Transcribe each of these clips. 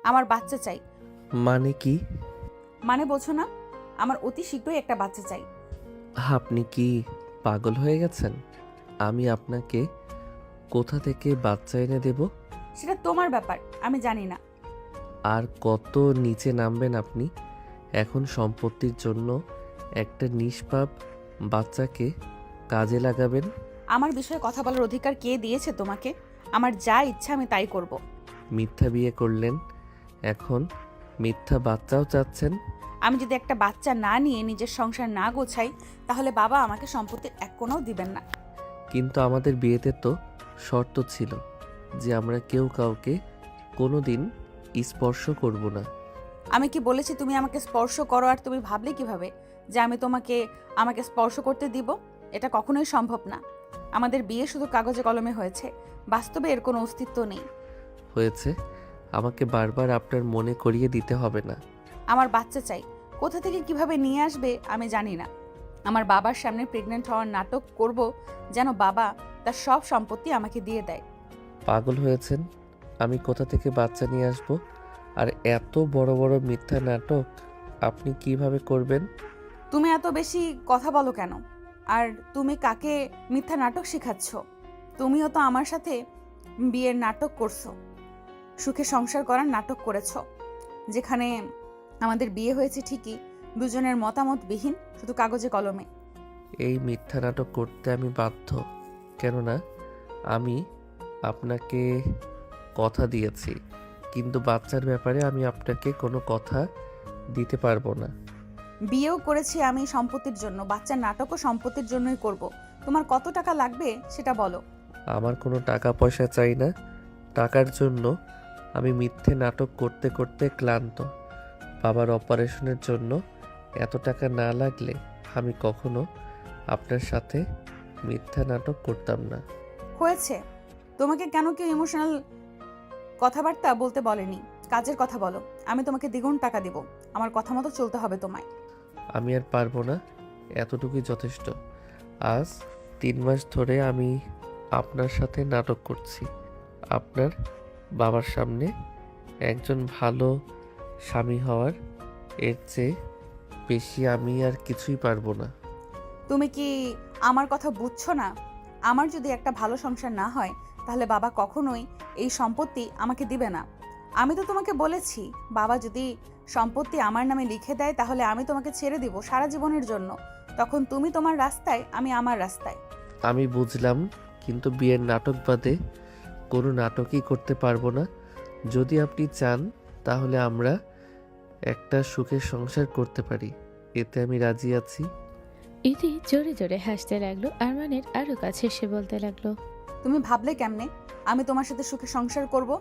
আমার বাচ্চা চাই। মানে কি? মানে বোঝো না? আমার অতি শীঘ্রই একটা বাচ্চা চাই। আপনি কি পাগল হয়ে গেছেন? আমি আপনাকে কোথা থেকে বাচ্চা এনে দেব? সেটা তোমার ব্যাপার, আমি জানি না। আর কত নিচে নামবেন আপনি? এখন সম্পত্তির জন্য একটা নিষ্পাপ বাচ্চাকে কাজে লাগাবেন? আমার বিষয়ে কথা বলার অধিকার কে দিয়েছে তোমাকে? আমার যা ইচ্ছা আমি তাই করব। মিথ্যা বিয়ে করলেন, এখন মিথ্যা বাচ্চাও চাচ্ছেন? আমি যদি একটা বাচ্চা না নিয়ে নিজের সংসার না গোছাই, তাহলে বাবা আমাকে সম্পত্তির এক কোণাও দিবেন না। কিন্তু আমাদের বিয়েতে তো শর্ত ছিল যে আমরা কেউ কাউকে কোনো দিন স্পর্শ করব না। আমি কি বলেছি তুমি আমাকে স্পর্শ করো? আর তুমি ভাবলে কিভাবে যে আমি আমাকে স্পর্শ করতে দিব? এটা কখনোই সম্ভব না। আমাদের বিয়ে শুধু কাগজে কলমে হয়েছে, বাস্তবে এর কোনো অস্তিত্ব নেই। হয়েছে, আমাকে বারবার আপনার মনে করিয়ে দিতে হবে না। আমার বাচ্চা চাই। কোথা থেকে কিভাবে নিয়ে আসবে আমি জানি না। আমার বাবার সামনে প্রেগন্যান্ট হওয়ার নাটক করব যেন বাবা তার সব সম্পত্তি আমাকে দিয়ে দেয়। পাগল হয়েছেন? আমি কোথা থেকে বাচ্চা নিয়ে আসব? আর এত বড় বড় মিথ্যা নাটক আপনি কিভাবে করবেন? তুমি এত বেশি কথা বলো কেন? আর তুমি কাকে মিথ্যা নাটক শেখাচ্ছ? তুমিও তো আমার সাথে বিয়ের নাটক করছো, সুখে সংসার করার নাটক করেছ, যেখানে আমাদের বিয়ে হয়েছে ঠিকই, দুজনের মতামতবিহীন, শুধু কাগজে কলমে। এই মিথ্যা নাটক করতে আমি বাধ্য, কেননা আমি আপনাকে কথা দিয়েছি, কিন্তু বাচ্চার ব্যাপারে আমি আপনাকে কোনো কথা দিতে পারবো না। বিয়েও করেছি আমি সম্পত্তির জন্য, বাচ্চার নাটকও সম্পত্তির জন্যই করব। তোমার কত টাকা লাগবে সেটা বলো। আমার কোনো টাকা পয়সা চাই না। টাকার জন্য আমি মিথ্যে নাটক করতে করতে ক্লান্ত। বাবার অপারেশনের জন্য এত টাকা না লাগলে আমি কখনো আপনার সাথে মিথ্যা নাটক করতাম না। হয়েছে, তোমাকে কেন কেউ ইমোশনাল কথাবার্তা বলতে বলেনি। কাজের কথা বলো, আমি তোমাকে দ্বিগুণ টাকা দিব। আমার কথা মতো চলতে হবে তোমায়। আমি আর পারবো না, এতটুকুই যথেষ্ট। আজ 3 মাস ধরে আমি আপনার সাথে নাটক করছি, আপনার বাবার সামনে একজন ভালো স্বামী হওয়ার। এর চেয়ে বেশি আমি আর কিছুই পারবো না। তুমি কি আমার কথা বুঝছো না? আমার যদি একটা ভালো সংসার না হয়, তাহলে বাবা কখনোই এই সম্পত্তি আমাকে দিবে না। আমি তো তোমাকে বলেছি, বাবা যদি সম্পত্তি আমার নামে লিখে দেয়, তাহলে আমি তোমাকে ছেড়ে দিব সারা জীবনের জন্য। তখন তুমি তোমার রাস্তায়, আমি আমার রাস্তায়। আমি বুঝলাম, কিন্তু বিয়ের নাটক বাদে কোনো নাটকই করতে পারবো না। যদি আপনি চান তাহলে আমরা একটা সুখের সংসার করতে পারি, এতে আমি রাজি আছি। ইতি জোরে জোরে হাসতে লাগলো। আরমানের আরো কাছে এসে বলতে লাগলো, তুমি ভাবলে কেমনে আমি তোমার সাথে সুখে সংসার করব?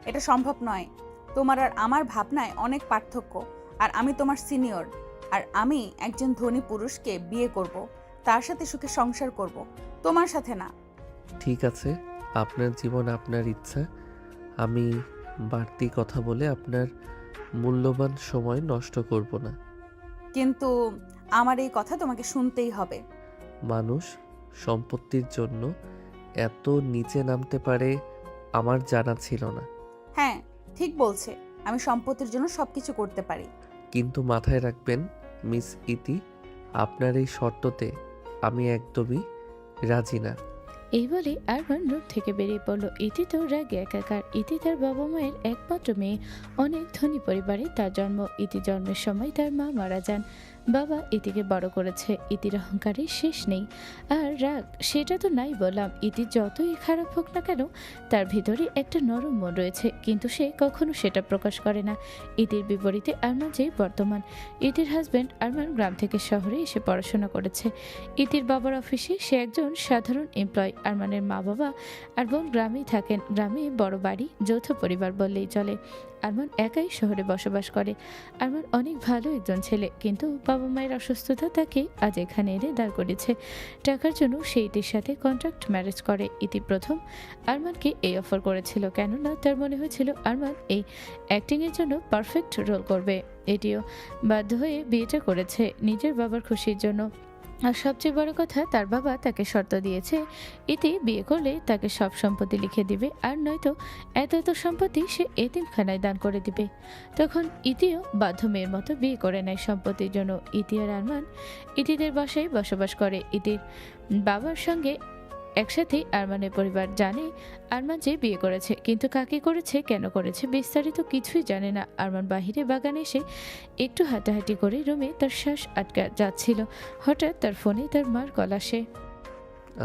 এটা সম্ভব নয়। তোমার আর আমার ভাবনায় অনেক পার্থক্য। আর আমি তোমার সিনিয়র, আর আমি একজন ধনী পুরুষকে বিয়ে করব, তার সাথে সুখে সংসার করব, তোমার সাথে না। ঠিক আছে, আপনার জীবন আপনার ইচ্ছা। আমি বাড়তি কথা বলে আপনার মূল্যবান সময় নষ্ট করব না। কিন্তু আমার এই কথা তোমাকে শুনতেই হবে। মানুষ সম্পত্তির জন্য এত নিচে নামতে পারে আমার জানা ছিল না। হ্যাঁ, ঠিক বলছে, আমি সম্পত্তির জন্য সবকিছু করতে পারি। কিন্তু মাথায় রাখবেন মিস ইতি, আপনার এই শর্ততে আমি একদমই রাজি না। এই বলে আরমান রুম থেকে বেরিয়ে পড়লো। ইতি তো রাগে একাকার। ইতি তার বাবা মায়ের একমাত্র মেয়ে। অনেক ধনী পরিবারে তার জন্ম। ইতি জন্মের সময় তার মা মারা যান। বাবা ইতিকে বড় করেছে। ইতির অহংকারের শেষ নেই। আর রাগ সেটা তো নাই বললাম। ইতি যতই খারাপ হোক না কেন, তার ভিতরে একটা নরম মন রয়েছে, কিন্তু সে কখনো সেটা প্রকাশ করে না। ইতির বিপরীতে আরমান যে বর্তমান। ইতির হাজবেন্ড আরমান গ্রাম থেকে শহরে এসে পড়াশোনা করেছে। ইতির বাবার অফিসে সে একজন সাধারণ এমপ্লয়। আরমানের মা বাবা আর বোন গ্রামেই থাকেন। গ্রামে বড় বাড়ি, যৌথ পরিবার বললেই চলে। আরমান একাই শহরে বসবাস করে। আরমান অনেক ভালো একজন ছেলে, কিন্তু বাবা মায়ের অসুস্থতা তাকে আজ এখানে এনে দাঁড় করেছে। টাকার জন্য সে ইতির সাথে কন্ট্রাক্ট ম্যারেজ করে। ইতি প্রথম আরমানকে এই অফার করেছিল, কেননা তার মনে হয়েছিল আরমান এই অ্যাক্টিংয়ের জন্য পারফেক্ট রোল করবে। এটিও বাধ্য হয়ে বিয়েটা করেছে নিজের বাবার খুশির জন্য। আর সবচেয়ে বড় কথা, তার বাবা তাকে শর্ত দিয়েছে ইতি বিয়ে করলে তাকে সব সম্পত্তি লিখে দিবে, আর নয়তো এত এত সম্পত্তি সে এতিমখানায় দান করে দিবে। তখন ইতিও বাধ্য মেয়ের মতো বিয়ে করে নেয় সম্পত্তির জন্য। ইতি আর আরমান ইতিদের বাসায় বসবাস করে। ইতির বাবার সঙ্গে একসাথে আরমানের পরিবার জানে আরমান যে বিয়ে করেছে, কিন্তু কাকে করেছে, কেন করেছে, বিস্তারিত কিছুই জানে না। আরমান বাহিরে বাগানে এসে একটু হাঁটাহাঁটি করে রুমে তার শ্বাস আটকা যাচ্ছিল। হঠাৎ তার ফোনে তার মার কল আসে।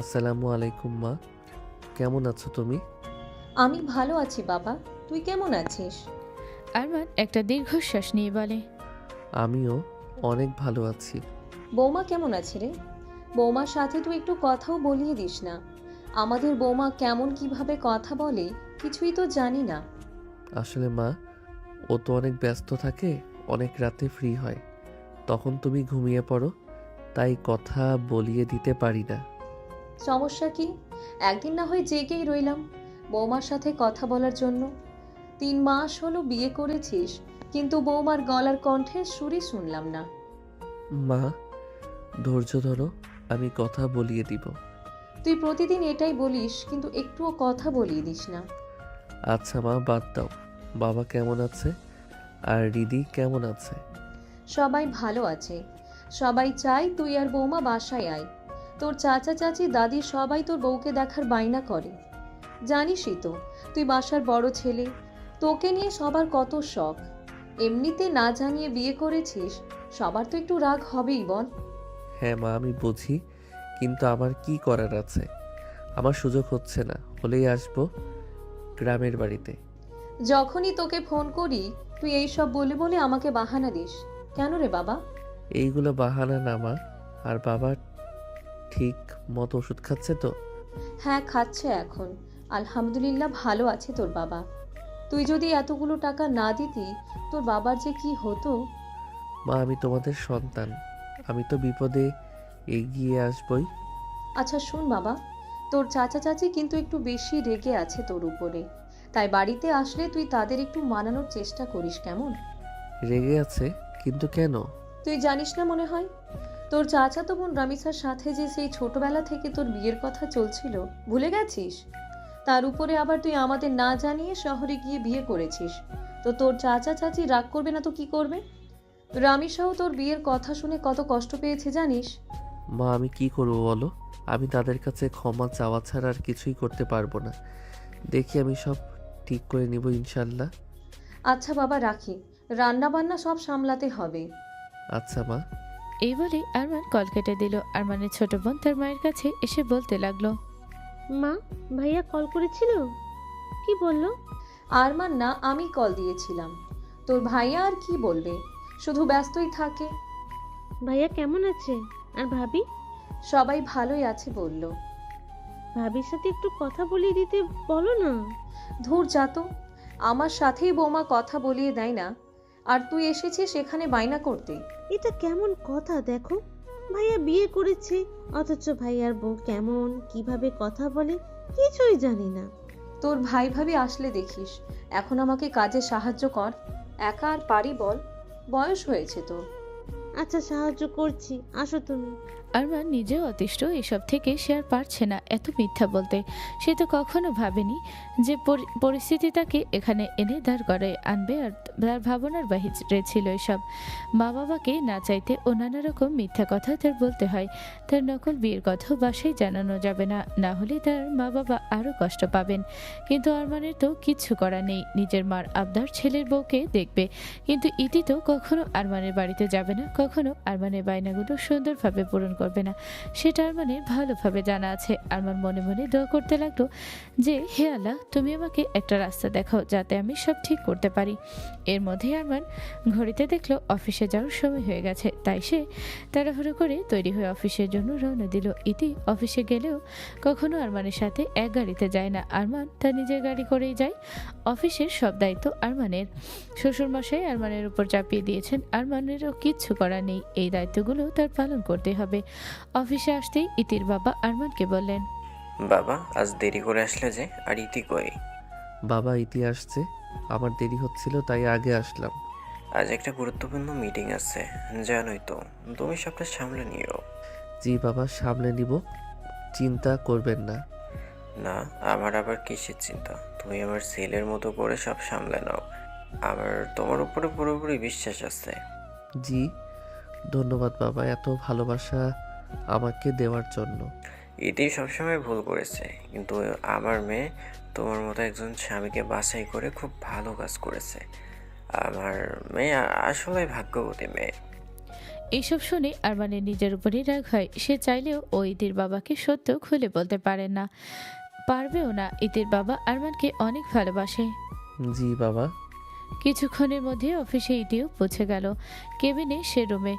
আসসালামু আলাইকুম মা, কেমন আছো তুমি? আমি ভালো আছি বাবা, তুই কেমন আছিস? আরমান একটা দীর্ঘশ্বাস নিয়ে বলে, আমিও অনেক ভালো আছি। বৌমা কেমন আছে রে? বৌমার সাথে তুই একটু কথাও বলিয়ে দিস না। আমাদের বৌমা কেমন কিভাবে কথা বলে কিছুই তো জানি না। আসলে মা, ও তো অনেক ব্যস্ত থাকে, অনেক রাতে ফ্রি হয়, তখন তুমি ঘুমিয়ে পড়ো, তাই কথা বলিয়ে দিতে পারি না। সমস্যা কি? একদিন না হয় জেগেই রইলাম বৌমার সাথে কথা বলার জন্য। 3 মাস হলো বিয়ে করেছিস, কিন্তু বৌমার গলার কণ্ঠে সুরই শুনলাম না। মা, ধৈর্য ধরো, আমি কথা বলিয়ে দিব। তুই প্রতিদিন এটাই বলিস, কিন্তু একটুও কথা বলিয়ে দিস না। আচ্ছা মা, বাদ দাও। বাবা কেমন আছে? আর রিদি কেমন আছে? সবাই ভালো আছে। সবাই চাই তুই আর বৌমা বাসায় আয়। তোর চাচা চাচি দাদি সবাই তোর বউকে দেখার বায়না করে। জানিসই তো তুই বাসার বড় ছেলে, তোকে নিয়ে সবার কত শখ। এমনিতে না জানিয়ে বিয়ে করেছিস, সবার তো একটু রাগ হবেই বল। হ্যাঁ মা, আমি বুঝি, কিন্তু আমার কি করার আছে? আমার সুযোগ হচ্ছে না, হলেই আসবো গ্রামের বাড়িতে। যখনই তোকে ফোন করি তুই এইসব বলে বলে আমাকে বাহানা দিস কেন রে বাবা? এইগুলো বাহানা না মা। আর বাবা ঠিক মতো ওষুধ খাচ্ছে তো? হ্যাঁ খাচ্ছে এখন, আলহামদুলিল্লাহ ভালো আছে তোর বাবা। তুই যদি এতগুলো টাকা না দিতি তোর বাবার যে কি হতো। মা, আমি তোমাদের সন্তান, আমি তো বিপদে এগিয়ে আসবই। আচ্ছা শোন বাবা, তোর চাচা চাচি কিন্তু একটু বেশি রেগে আছে তোর উপরে, তাই বাড়িতে আসলে তুই তাদের একটু মানানোর চেষ্টা করিস কেমন? রেগে আছে? কিন্তু কেন? তুই জানিস না মনে হয়, তোর চাচাতো বোন রামিসার সাথে যে সেই ছোটবেলা থেকে তোর বিয়ের কথা চলছিল, ভুলে গেছিস? তার উপরে আবার তুই আমাদের না জানিয়ে শহরে গিয়ে বিয়ে করেছিস, তো তোর চাচা চাচি রাগ করবে না তো কি করবে? রামিসাও তোর বিয়ের কথা শুনে কত কষ্ট পেয়েছে জানিস? মা, আমি কি করবো বলো? আমি তাদের কাছে ক্ষমা চাওয়া ছাড়া আর কিছুই করতে পারবো না। দেখি আমি সব ঠিক করে নিব ইনশাল্লাহ। আচ্ছা বাবা রাখি, রান্না বান্না সব সামলাতে হবে। আচ্ছা মা। এই বলে আরমান কল কেটে দিল। আরমানের ছোট বোন তার মায়ের কাছে এসে বলতে লাগলো, মা, ভাইয়া কল করেছিল, কি বললো? আরমান না, আমি কল দিয়েছিলাম। তোর ভাইয়া আর কি বলবে, শুধু ব্যস্তই থাকে। ভাইয়া কেমন আছে? আর ভাবি? সবাই ভালোই আছে বলল। ভাবির সাথে একটু কথা বলিয়ে দিতে বলো না। ধুর যা তো, আমার সাথেই বৌমা কথা বলিয়ে দেয় না, আর তুই এসেছিস সেখানে বায়না করতে। এটা কেমন কথা দেখো, ভাইয়া বিয়ে করেছে অথচ ভাইয়ার বউ কেমন কিভাবে কথা বলে কিছুই জানি না। তোর ভাই ভাবি আসলে দেখিস, এখন আমাকে কাজে সাহায্য কর, একা আর পারি বল, বয়স হয়েছে তো। আচ্ছা সাহায্য করছি, আসো তুমি। আরমান নিজেও অতিষ্ঠ এসব থেকে, সে আর পারছে না এত মিথ্যা বলতে। সে তো কখনো ভাবেনি যে পরিস্থিতি তাকে এখানে এনে দাঁড় করে আনবে, আর তার ভাবনার বাহিরে ছিল এসব। মা বাবাকে না চাইতে ও নানা রকম মিথ্যা কথা তার বলতে হয়। তার নকল বিয়ের কথাও বাসায় জানানো যাবে না, না হলে তার মা বাবা আরও কষ্ট পাবেন। কিন্তু আরমানের তো কিচ্ছু করার নেই, নিজের মার আবদার ছেলের বউকে দেখবে, কিন্তু ইতি তো কখনো আরমানের বাড়িতে যাবে না, কখনো আরমানের বায়নাগুলো সুন্দরভাবে পূরণ করবে না, সেটা আরমানের ভালোভাবে জানা আছে। আরমান মনে মনে দোয়া করতে লাগলো যে হে আল্লাহ, তুমি আমাকে একটা রাস্তা দেখাও যাতে আমি সব ঠিক করতে পারি। এর মধ্যে আরমান ঘড়িতে দেখলো অফিসে যাওয়ার সময় হয়ে গেছে, তাই সে তাড়াহুড়ো করে তৈরি হয়ে অফিসের জন্য রওনা দিল। ইতি অফিসে গেলেও কখনো আরমানের সাথে এক গাড়িতে যায় না, আরমান তার নিজের গাড়ি করেই যায়। অফিসের সব দায়িত্ব আরমানের। শ্বশুরমশাই আরমানের উপর চাপিয়ে দিয়েছেন, আরমানেরও কিচ্ছু করার নেই, এই দায়িত্বগুলো তার পালন করতে হবে। অফিসে আসতেই ইতির বাবা আরমানকে বললেন, বাবা আজ দেরি করে আসলে যে, আর ইতি কই? বাবা, ইতি আসছে, আমার দেরি হচ্ছিল তাই আগে আসলাম। আজ একটা গুরুত্বপূর্ণ মিটিং আছে, জানোই তো, তুমি সবটা সামলে নিও। জি বাবা, সামলে নিব, চিন্তা করবেন না। না, আমার আবার কিসের চিন্তা? তুমি আমার ছেলের মতো করে সব সামলে নাও। আমার তোমার উপরে পুরোপুরি বিশ্বাস আছে। জি, ধন্যবাদ বাবা এত ভালোবাসা আমাকে দেওয়ার জন্য। এটাই সবসময় ভুল করেছে, কিন্তু আমার মেয়ে তোমার মতো একজন স্বামীকে বাছাই করে খুব ভালো কাজ করেছে। আমার মেয়ে আসলে ভাগ্যবতী মেয়ে। এইসব শুনে আরমানের নিজের উপরই রাগ হয়। সে চাইলেও ও ইতির বাবাকে সত্য খুলে বলতে পারে না, পারবেও না। ইতির বাবা আরমানকে অনেক ভালোবাসে। জি বাবা। কিছুক্ষণের মধ্যে অফিসে ইতিও পৌঁছে গেল। কেবিনে সে রুমে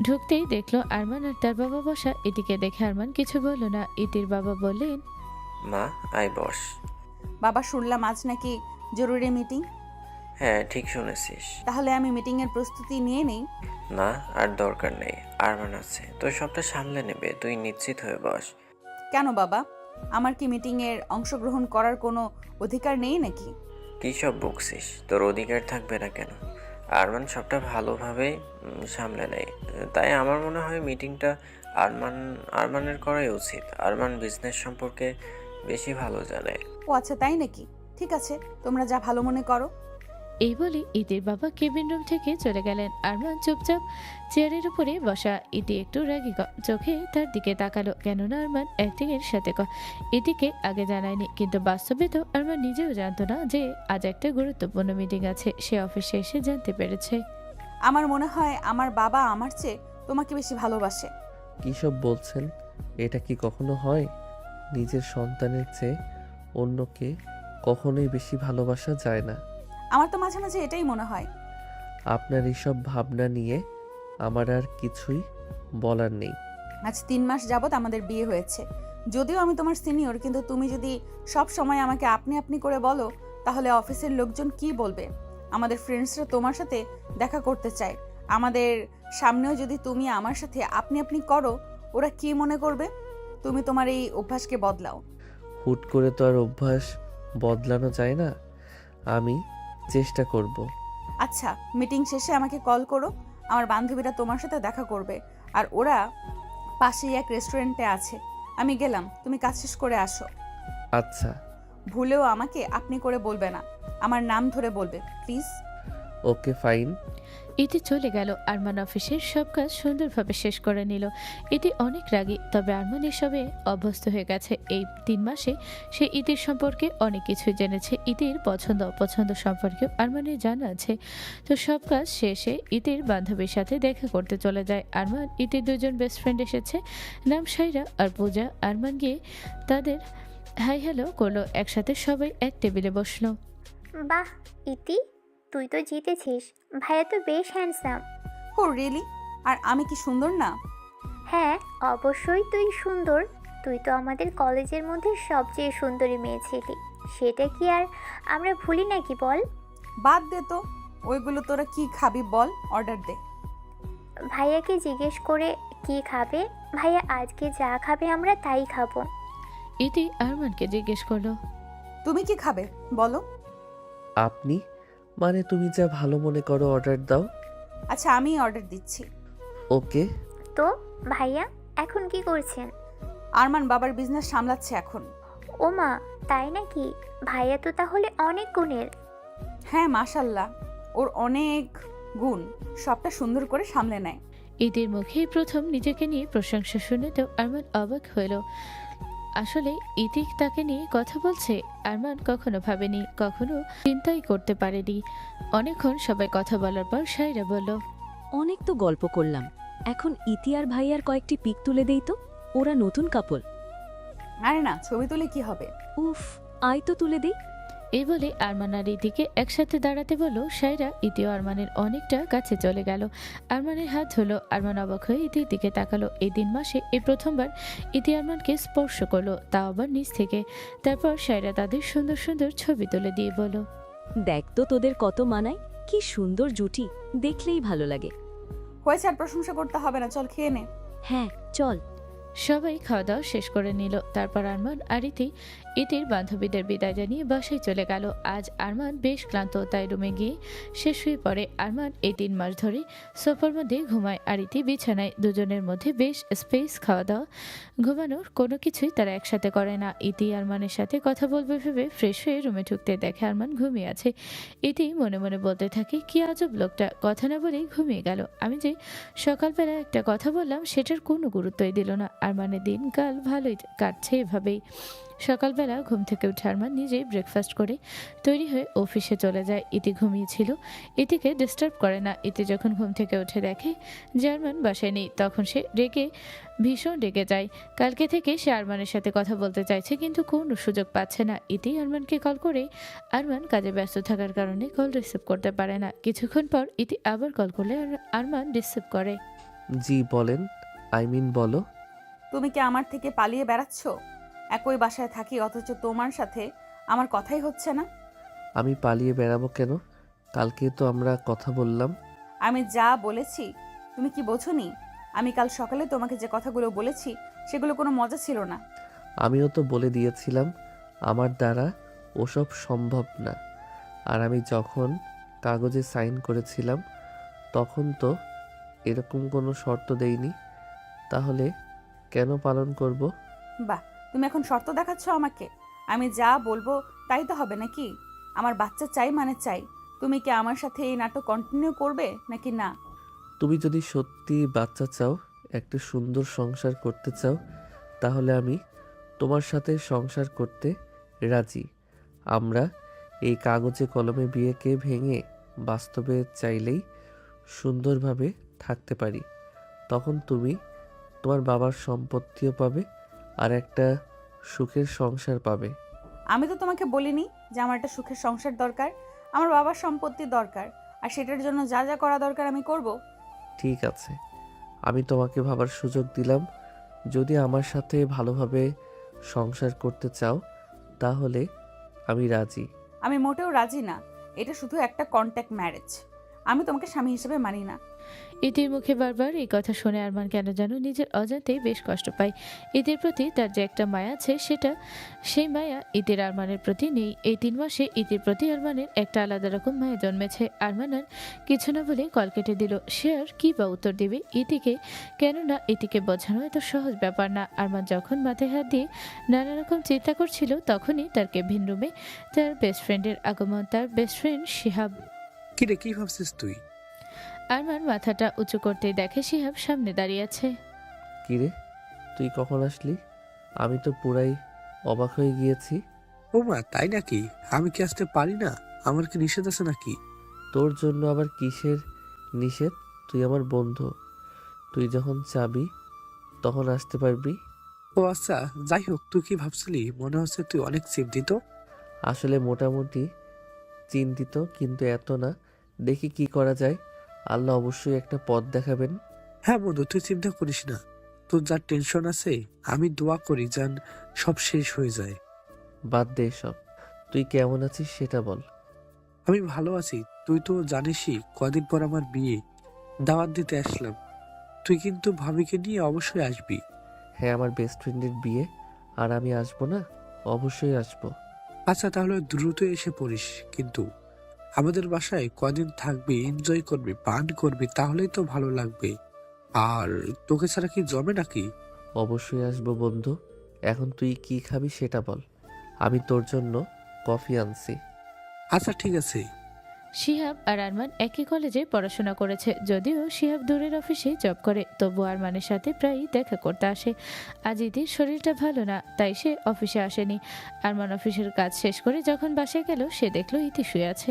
ঢুকতেই দেখলো আরমান আর তার বাবা বসা। ইতিকে দেখে আরমান কিছু বলল না। ইতির বাবা বললেন, মা, আয় বস। বাবা, শুনলাম আজ নাকি জরুরি মিটিং। হ্যাঁ, ঠিক শুনেছিস। তাহলে আমি মিটিংয়ের প্রস্তুতি নিয়ে নেই। না, আর দরকার নেই। আরমান আছে, তোর সবটা সামলে নেবে, তুই নিশ্চিত হয়ে বস। কেন বাবা, আমার কি মিটিংয়ের অংশগ্রহণ করার কোনো অধিকার নেই নাকি? কী সব বকছিস? তোর অধিকার থাকবে না কেন? আরমান সবটা ভালোভাবে সামলে নেয়। তাই আমার মনে হয় মিটিংটা আরমানের করাই উচিত। আরমান বিজনেস সম্পর্কে বেশি ভালো জানে। ও আচ্ছা, তাই নাকি? ঠিক আছে, তোমরা যা ভালো মনে করো। এই বলে ইতির বাবা কেবিন রুম থেকে চলে গেলেন। আরমান চুপচাপ চেয়ারের উপরে বসা। ইতি একটু রাগী চোখে তার দিকে তাকালো, কেননা আরমান অ্যাক্টিং এর সাথে ইতিকে আগে জানায়নি। কিন্তু বাস্তবে তো আরমান নিজেও জানতো না যে আজ একটা গুরুত্বপূর্ণ মিটিং আছে। সে অফিসে এসে জানতে পেরেছে। আমার মনে হয় আমার বাবা আমার চেয়ে তোমাকে বেশি ভালোবাসে। কী সব বলছেন? এটা কি কখনো হয়? নিজের সন্তানের চেয়ে অন্যকে কখনোই বেশি ভালোবাসা যায় না। আমার তো মাঝে মাঝে এটাই মনে হয়। আপনার এইসব ভাবনা নিয়ে আমার আর কিছুই বলার নেই। আজ 3 মাস যাবৎ আমাদের বিয়ে হয়েছে। যদিও আমি তোমার সিনিয়র, কিন্তু তুমি যদি সব সময় আমাকে আপনি আপনি করে বলো, তাহলে অফিসের লোকজন কি বলবে? আমাদের ফ্রেন্ডসরা তোমার সাথে দেখা করতে চায়। আমাদের সামনেও যদি তুমি আমার সাথে আপনি আপনি করো, ওরা কি মনে করবে? তুমি তোমার এই অভ্যাসকে বদলাও। হুট করে তো আর অভ্যাস বদলানো যায় না। আমি চেষ্টা করব। আচ্ছা, মিটিং শেষে আমাকে কল করো। আমার বান্ধবীরা তোমার সাথে দেখা করবে, আর ওরা পাশেই এক রেস্টুরেন্টে আছে। আমি গেলাম, তুমি কাজ শেষ করে আসো। আচ্ছা। ভুলেও আমাকে আপনি করে বলবে না, আমার নাম ধরে বলবে, প্লিজ। Okay, fine. ইতি চলে গেল। আরমান অফিসের সব কাজ সুন্দরভাবে শেষ করে নিল। ইতি অনেক রাগী, তবে আরমান এসবে অভ্যস্ত হয়ে গেছে। এই 3 মাসে সে ইতির সম্পর্কে অনেক কিছু জেনেছে। ইতির পছন্দ অপছন্দ সম্পর্কেও আরমানের জানা আছে। তো সব কাজ শেষে ইতির বান্ধবীর সাথে দেখা করতে চলে যায় আরমান। ইতির 2জন বেস্ট ফ্রেন্ড এসেছে, নাম সাইরা আর পূজা। আরমান গিয়ে তাদের হাই হ্যালো করলো। একসাথে সবাই এক টেবিলে বসলো। বাহ ইতি, তুই তো জিতেছিস। ভাইয়া তো বেশ হ্যান্ডসাম। ও রিয়েলি? আর আমি কি সুন্দর না? হ্যাঁ, অবশ্যই তুই সুন্দর। তুই তো আমাদের কলেজের মধ্যে সবচেয়ে সুন্দরী মেয়ে ছিলি। সেটা কি আর আমরা ভুলি নাকি বল? বাদ দে তো, ওইগুলো তোরা কি খাবি বল, অর্ডার দে। ভাইয়াকে জিজ্ঞেস করে কি খাবে? ভাইয়া আজকে যা খাবে আমরা তাই খাবো। ইতি আরমানকে জিজ্ঞেস করলো, তুমি কি খাবে বলো? আপনি মানে তুমি যা ভালো মনে করো অর্ডার দাও। আচ্ছা, আমি অর্ডার দিচ্ছি। ওকে। তো ভাইয়া এখন কি করছেন? আরমান বাবার বিজনেস সামলাচ্ছে এখন। ওমা, তাই নাকি? ভাইয়া তো তাহলে অনেক গুণের। হ্যাঁ, মাশাল্লাহ, ওর অনেক গুণ, সবটা সুন্দর করে সামলে নেয়। ইতির মুখে প্রথম নিজেকে নিয়ে প্রশংসা শুনে তো আরমান অবাক হলো। আসলে ইতি তাকে নিয়ে কথা বলছে আরমান কখনো ভাবেনি, কখনো চিন্তাই করতে পারেনি। অনেকক্ষণ সবাই কথা বলার পর সাইরা বলল, অনেক তো গল্প করলাম, এখন ইতি আর ভাইয়ার কয়েকটি পিক তুলে দেই তো। ওরা নতুন কাপল। আরে না, ছবি তুলে কি হবে? উফ, আয় তো তুলে দেই। এই বলে আরমান আর ইতিকে একসাথে দাঁড়াতে বলল সাইরা। ইতিও আরমানের অনেকটা কাছে চলে গেল। আরমানের হাত ধরলো। আরমান অবাক হয়ে ইতির দিকে তাকালো। এই 3 মাসে এই প্রথমবার ইতি আরমানকে স্পর্শ করলো, তাও আবার নিচ থেকে। তারপর সাইরা তাদের সুন্দর সুন্দর ছবি তুলে দিয়ে বলল, দেখ তো তোদের কত মানায়, কি সুন্দর জুটি, দেখলেই ভালো লাগে। হয়েছে, আর প্রশংসা করতে হবে না, চল খেয়ে নে। হ্যাঁ চল। সবাই খাওয়া দাওয়া শেষ করে নিল। তারপর আরমান আর ইতির বান্ধবীদের বিদায় জানিয়ে বাসায় চলে গেল। আজ আরমান বেশ ক্লান্ত, তাই রুমে গিয়ে সে শুয়ে পড়ে। আরমান এই 3 মাস ধরে সোফার মধ্যে ঘুমায় আর ইতি বিছানায়। দুজনের মধ্যে বেশ স্পেস। খাওয়া দাওয়া ঘুমানোর কোনো কিছুই তারা একসাথে করে না। ইতি আরমানের সাথে কথা বলবে ভেবে ফ্রেশ হয়ে রুমে ঢুকতে দেখে আরমান ঘুমিয়ে আছে। ইতি মনে মনে বলতে থাকে, কি আজব লোকটা, কথা না বলেই ঘুমিয়ে গেল। আমি যে সকালবেলা একটা কথা বললাম সেটার কোনো গুরুত্বই দিল না। আরমানের দিনকাল ভালোই কাটছে এভাবেই। সকালবেলা ঘুম থেকে উঠে আরমান নিজেই ব্রেকফাস্ট করে তৈরি হয়ে অফিসে চলে যায়। ইতি ঘুমিয়েছিল, ইতিকে ডিস্টার্ব করে না। ইতি যখন ঘুম থেকে উঠে দেখে যে আরমান বাসায় নেই, তখন সে ভীষণ রেগে যায়। কালকে থেকে সে আরমানের সাথে কথা বলতে চাইছে, কিন্তু কোনো সুযোগ পাচ্ছে না। ইতি আরমানকে কল করে আরমান কাজে ব্যস্ত থাকার কারণে কল রিসিভ করতে পারে না। কিছুক্ষণ পর ইতি আবার কল করলে আরমান রিসিভ করে। জি বলেন, বলো। তুমি কি আমার থেকে পালিয়ে বেড়াচ্ছ? একই বাসায় থাকি, অথচ তোমার সাথে আমার কথাই হচ্ছে না। আমি পালিয়ে বেড়াবো কেন? কালকে তো আমরা কথা বললাম। আমি যা বলেছি তুমি কি বোঝোনি? আমি কাল সকালে তোমাকে যে কথাগুলো বলেছি সেগুলো কোনো মজা ছিল না। আমিও তো বলে দিয়েছিলাম আমার দ্বারা ওসব সম্ভব না। আর আমি যখন কাগজে সাইন করেছিলাম তখন তো এরকম কোনো শর্ত দেইনি, তাহলে কেন পালন করব? বাহ, তুমি এখন শর্ত দেখাচ্ছ আমাকে? আমি যা বলবো তাই তো হবে নাকি? আমার বাচ্চা চাই মানে চাই। তুমি কি আমার সাথে এই নাটক কন্টিনিউ করবে নাকি না? তুমি যদি সত্যি বাচ্চা চাও, একটা সুন্দর সংসার করতে চাও, তাহলে আমি তোমার সাথে সংসার করতে রাজি। আমরা এই কাগজে কলমে বিয়েকে ভেঙে বাস্তবে চাইলেই সুন্দরভাবে থাকতে পারি। তখন তুমি তোমার বাবার সম্পত্তিও পাবে আর একটা সুখের সংসার পাবে। আমি তো তোমাকে বলিনি যে আমার একটা সুখের সংসার দরকার। আমার বাবার সম্পত্তি দরকার, আর সেটার জন্য যা যা করা দরকার আমি করব। ঠিক আছে, আমি তোমাকে ভাবার সুযোগ দিলাম। যদি আমার সাথে ভালোভাবে সংসার করতে চাও তাহলে আমি রাজি। আমি মোটেও রাজি না। এটা শুধু একটা কন্ট্যাক্ট ম্যারেজ। আমি তোমাকে স্বামী হিসেবে মানি না। ইতির মুখে বারবার এই কথা শুনে আরমান কেন যেন নিজের অজান্তেই বেশ কষ্ট পায়। ইতির প্রতি তার যে একটা মায়া আছে, সেই মায়া ইতির আরমানের প্রতি নেই। এই 3 মাসে ইতির প্রতি আরমানের একটা আলাদা রকম মায়া জন্মেছে। আরমান আর কিছু না বলে কল কেটে দিল। সে আর কি বা উত্তর দেবে ইতিকে? কেননা ইতিকে বোঝানো এত সহজ ব্যাপার না। আরমান যখন মাথায় হাত দিয়ে নানা রকম চিন্তা করছিল, তখনই তার কেবিন রুমে তার বেস্ট ফ্রেন্ডের আগমন। তার বেস্ট ফ্রেন্ড শিহাব। কিরে, কি ভাবছিস তুই? আরমান মাথাটা উঁচু করতেই দেখে শিহাব সামনে দাঁড়িয়ে আছে। কিরে, তুই কখন আসলি? আমি তো পুরাই অবাক হয়ে গিয়েছি। ও মা, তাই নাকি? আমি কি আসতে পারি না? আমার কি নিষেধ আছে নাকি? তোর জন্য আবার কিসের নিষেধ? তুই আমার বন্ধু, তুই যখন চাবি তখন আসতে পারবি। ও আচ্ছা, যাই হোক, তুই কি ভাবছিলি? মনে হচ্ছে তুই অনেক চিন্তিত। আসলে মোটামুটি চিন্তিত, কিন্তু এত না। দেখি কি করা যায়। আল্লাহ অবশ্যই একটা পথ দেখাবেন। হ্যাঁ বন্ধু, তুই চিন্তা করিস না। তোর যা টেনশন আছে, আমি দোয়া করি যেন সব শেষ হয়ে যায়। বাদ দে সব, তুই কেমন আছিস সেটা বল। আমি ভালো আছি। তুই তো জানিসই কদিন পর আমার বিয়ে, দাওয়াত দিতে আসলাম। তুই কিন্তু ভাবিকে নিয়ে অবশ্যই আসবি। হ্যাঁ, আমার বেস্ট ফ্রেন্ডের বিয়ে, আর আমি আসবো না? অবশ্যই আসবো। আচ্ছা, তাহলে দ্রুত এসে পড়িস। কিন্তু আমাদের বাসায় কদিন থাকবি, এনজয় করবি, পান করবি, তাহলেই তো ভালো লাগবে। আর তোকে ছাড়া কি জমে নাকি? অবশ্যই আসবো বন্ধু। এখন তুই কি খাবি সেটা বল, আমি তোর জন্য কফি আনছি। আচ্ছা ঠিক আছে। শিহাব আর আরমান একই কলেজে পড়াশোনা করেছে। যদিও শিহাব দূরের অফিসে জব করে, তবু আরমানের সাথে প্রায়ই দেখা করতে আসে। আজ ইতির শরীরটা ভালো না, তাই সে অফিসে আসেনি। আরমান অফিসের কাজ শেষ করে যখন বাসায় গেল, সে দেখলো ইতি শুয়ে আছে।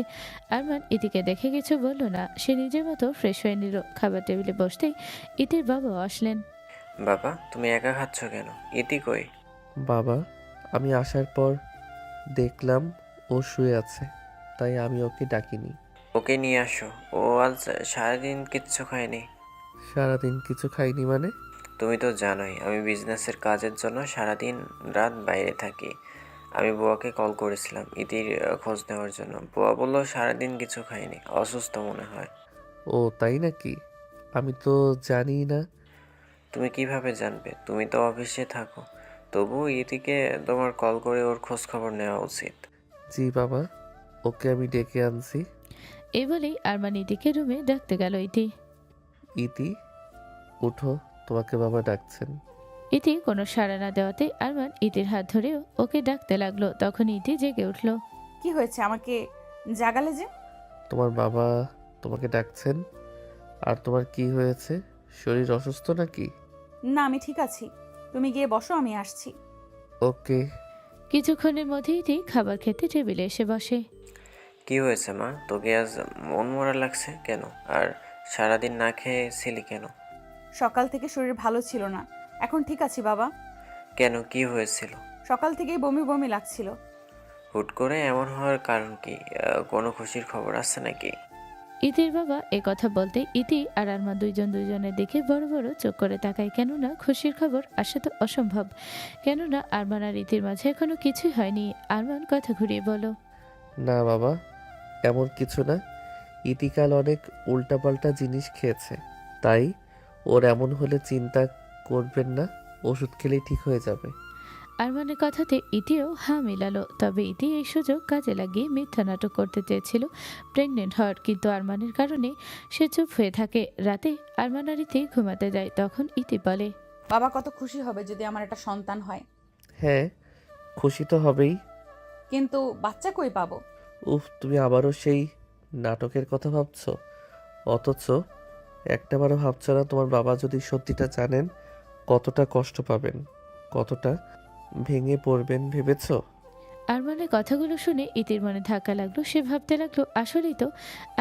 আরমান ইতিকে দেখে কিছু বলল না, সে নিজের মতো ফ্রেশ হয়ে নিল। খাবার টেবিলে বসতেই ইতির বাবাও আসলেন। বাবা, তুমি একা খাচ্ছ কেন? ইতি কই? বাবা, আমি আসার পর দেখলাম ও শুয়ে আছে, তাই আমি ওকে ডাকিনি। ওকে নিয়ে আসো। ও আজ সারাদিন কিচ্ছু খায়নি। সারাদিন কিছু খাইনি মানে? তুমি তো জানোই আমি বিজনেসের কাজের জন্য সারাদিন রাত বাইরে থাকি। আমি বুয়াকে কল করেছিলাম ইতির খোঁজ নেওয়ার জন্য। বুয়া বললো সারাদিন কিছু খায়নি, অসুস্থ মনে হয়। ও তাই নাকি? আমি তো জানি না। তুমি কিভাবে জানবে? তুমি তো অফিসে থাকো। তবুও ইতিকে তোমার কল করে ওর খোঁজ খবর নেওয়া উচিত। জি বাবা, ওকে আমি ডেকে আনছি। এই বলেই আরমান ইতিকে রুমে ডাকতে গেল ইতি। ইতি, উঠো, তোমাকে বাবা ডাকছেন। ইতি কোনো সাড়া না দেওয়াতে আরমান ইতির হাত ধরেও ওকে ডাকতে লাগলো। তখন ইতি জেগে উঠল। কি হয়েছে, আমাকে জাগালে যে? তোমার বাবা তোমাকে ডাকছেন। আর তোমার কি হয়েছে? শরীর অসুস্থ নাকি? না, আমি ঠিক আছি। তুমি গিয়ে বসো, আমি আসছি। ওকে। কিছুক্ষণের মধ্যে ইতি খাবার খেতে টেবিলে এসে বসে। কি হয়েছে মা? তোকে আজ মন মরা লাগছে কেন? আর সারাদিন না খেয়ে ছিলি কেন? সকাল থেকে শরীর ভালো ছিল না, এখন ঠিক আছি বাবা। কেন, কি হয়েছিল? সকাল থেকেই বমি বমি লাগছিল। হুট করে এমন হওয়ার কারণ কি? কোনো খুশির খবর আছে নাকি? ইতির বাবা এ কথা বলতে ইতি আর আরমান দুজনের দিকে বড় বড় চোখ করে তাকায়। কেননা খুশির খবর আসা তো অসম্ভব। কেননা আরমান আর ইতির মাঝে এখনো কিছুই হয়নি। আরমান কথা ঘুরিয়ে বলো। না বাবা, এমন কিছু না। ইতিকাল অনেক উল্টাপাল্টা জিনিস খেয়েছে, তাই ওর এমন হলে চিন্তা করবেন না, ওষুধ খেলেই ঠিক হয়ে যাবে। আরমানের কথাতে ইতিও হা মিলালো। তবে ইতি এই সুযোগ কাজে লাগিয়ে মিথ্যা নাটক করতে চেয়েছিল প্রেগনেন্ট হওয়ার, কিন্তু আরমানের কারণে সে চুপ হয়ে থাকে। রাতে আরমান আর ইতি ঘুমাতে যায়। তখন ইতি বলে, বাবা কত খুশি হবে যদি আমার একটা সন্তান হয়। হ্যাঁ, খুশি তো হবেই। কিন্তু বাচ্চা কই পাবো? উফ, তুমি আবারও সেই নাটকের কথা ভাবছো? অথচ একটাবারও ভাবছো না তোমার বাবা যদি সত্যিটা জানেন কতটা কষ্ট পাবেন, কতটা ভেঙে পড়বেন ভেবেছো? আরমানের কথাগুলো শুনে ইতির মনে ধাক্কা লাগলো। সে ভাবতে লাগলো, আসলেই তো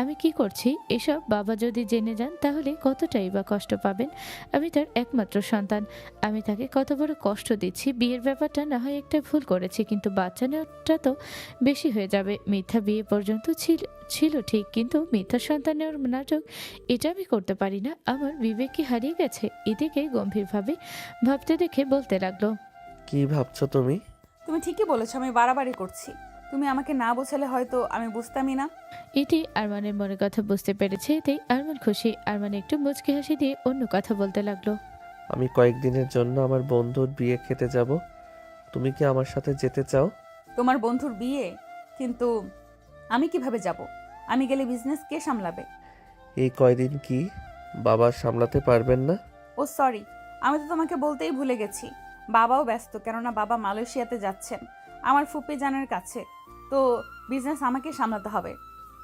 আমি কি করছি এসব বাবা যদি জেনে যান তাহলে কতটাই বা কষ্ট পাবেন। আমি তার একমাত্র সন্তান, আমি তাকে কত বড় কষ্ট দিচ্ছি। বিয়ের ব্যাপারটা না হয় একটা ভুল করেছি, কিন্তু বাচ্চা নেওয়াটা তো বেশি হয়ে যাবে। মিথ্যা বিয়ে পর্যন্ত ছিল ঠিক, কিন্তু মিথ্যা সন্তান নেওয়ার নাটক এটা আমি করতে পারি না। আমার বিবেক কি হারিয়ে গেছে? এদিকে গম্ভীরভাবে ভাবতে দেখে বলতে লাগলো, কি ভাবছো তুমি? তুমি ঠিকই বলেছো, আমি বাড়াবাড়ি করছি। তুমি আমাকে না বোঝালে হয়তো আমি বুঝতামই না। ইতি আরমানের মনের কথা বুঝতে পেরেছে। এতেই আরমান খুশি। আরমান একটু মুচকি হাসি দিয়ে অন্য কথা বলতে লাগলো। আমি কয়েকদিনের জন্য আমার বন্ধুর বিয়ে খেতে যাব, তুমি কি আমার সাথে যেতে চাও? তোমার বন্ধুর বিয়ে? কিন্তু আমি কিভাবে যাব? আমি গেলে বিজনেস কে সামলাবে? এই কয়দিন কি বাবা সামলাতে পারবেন না? ও সরি, আমি তো তোমাকে বলতেই ভুলে গেছি। বাবাও ব্যস্ত, কেননা বাবা মালয়েশিয়াতে যাচ্ছেন আমার ফুপি জানের কাছে। তো বিজনেস আমাকে সামলাতে হবে।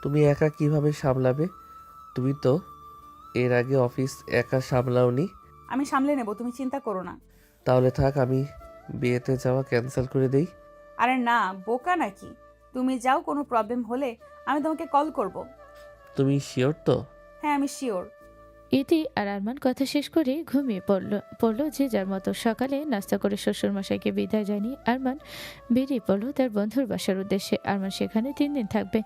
তুমি একা কিভাবে সামলাবে? তুমি তো এর আগে অফিস একা সামলাওনি। আমি সামলে নেব, তুমি চিন্তা করো না। তাহলে থাক, আমি বিয়েতে যাওয়া ক্যান্সেল করে দেই। আরে না, বোকা নাকি? তুমি যাও, কোনো প্রবলেম হলে আমি তোমাকে কল করব। তুমি শিওর তো? হ্যাঁ, আমি শিওর। ইতি আর আরমান কথা শেষ করে ঘুমিয়ে পড়লো যে যার মতো। সকালে নাস্তা করে শ্বশুরমশাইকে বিদায় জানিয়ে আরমান বেরিয়ে পড়লো তার বন্ধুর বাসার উদ্দেশ্যে। আরমান সেখানে 3 দিন থাকবে,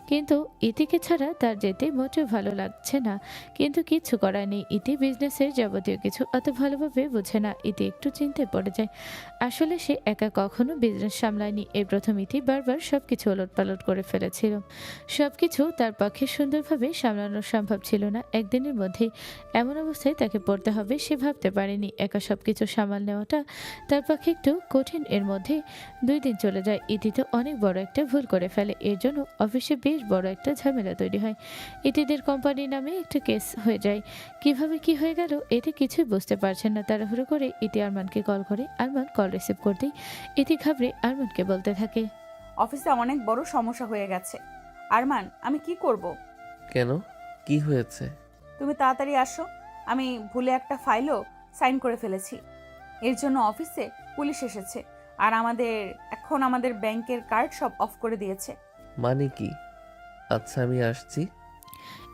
কিন্তু ইতিকে ছাড়া তার যেতে মোটেও ভালো লাগছে না। কিন্তু কিচ্ছু করার নেই, ইতি বিজনেসের যাবতীয় কিছু অত ভালোভাবে বোঝে না। ইতি একটু চিন্তায় পড়ে যায়। আসলে সে একা কখনো বিজনেস সামলায়নি। এই প্রথম ইতি বারবার সবকিছু ওলটপালট করে ফেলেছিল। সবকিছু তার পক্ষে সুন্দরভাবে সামলানো সম্ভব ছিল না। একদিনের মধ্যেই এমন অবস্থায় তাকে পড়তে হবে সে ভাবতে পারেনি। একা সবকিছু সামাল নেওয়াটা তার পক্ষে একটু কঠিন। এর মধ্যে 2 দিন চলে যায়। ইতি তো অনেক বড় একটা ভুল করে ফেলে। এর জন্য অফিসে বেশ বড় একটা ঝামেলা তৈরি হয়। ইতিদের কোম্পানির নামে একটা কেস হয়ে যায়। কিভাবে কি হয়ে গেল এতে কিছুই বুঝতে পারছেন না। তাড়াহুড়ো করে ইতি আরমানকে কল করে। আরমান কল রিসিভ করতেই ইতি ঘাবড়ে আরমানকে বলতে থাকে, অফিসে অনেক বড় সমস্যা হয়ে গেছে। আরমান, আমি কি করব? কেন, কি হয়েছে? তুমি তাড়াতাড়ি আসো। আমি ভুলে একটা ফাইলও সাইন করে ফেলেছি। এর জন্য অফিসে পুলিশ এসেছে, আর আমাদের ব্যাংকের কার্ড সব অফ করে দিয়েছে। মানে কি? আচ্ছা, আমি আসছি।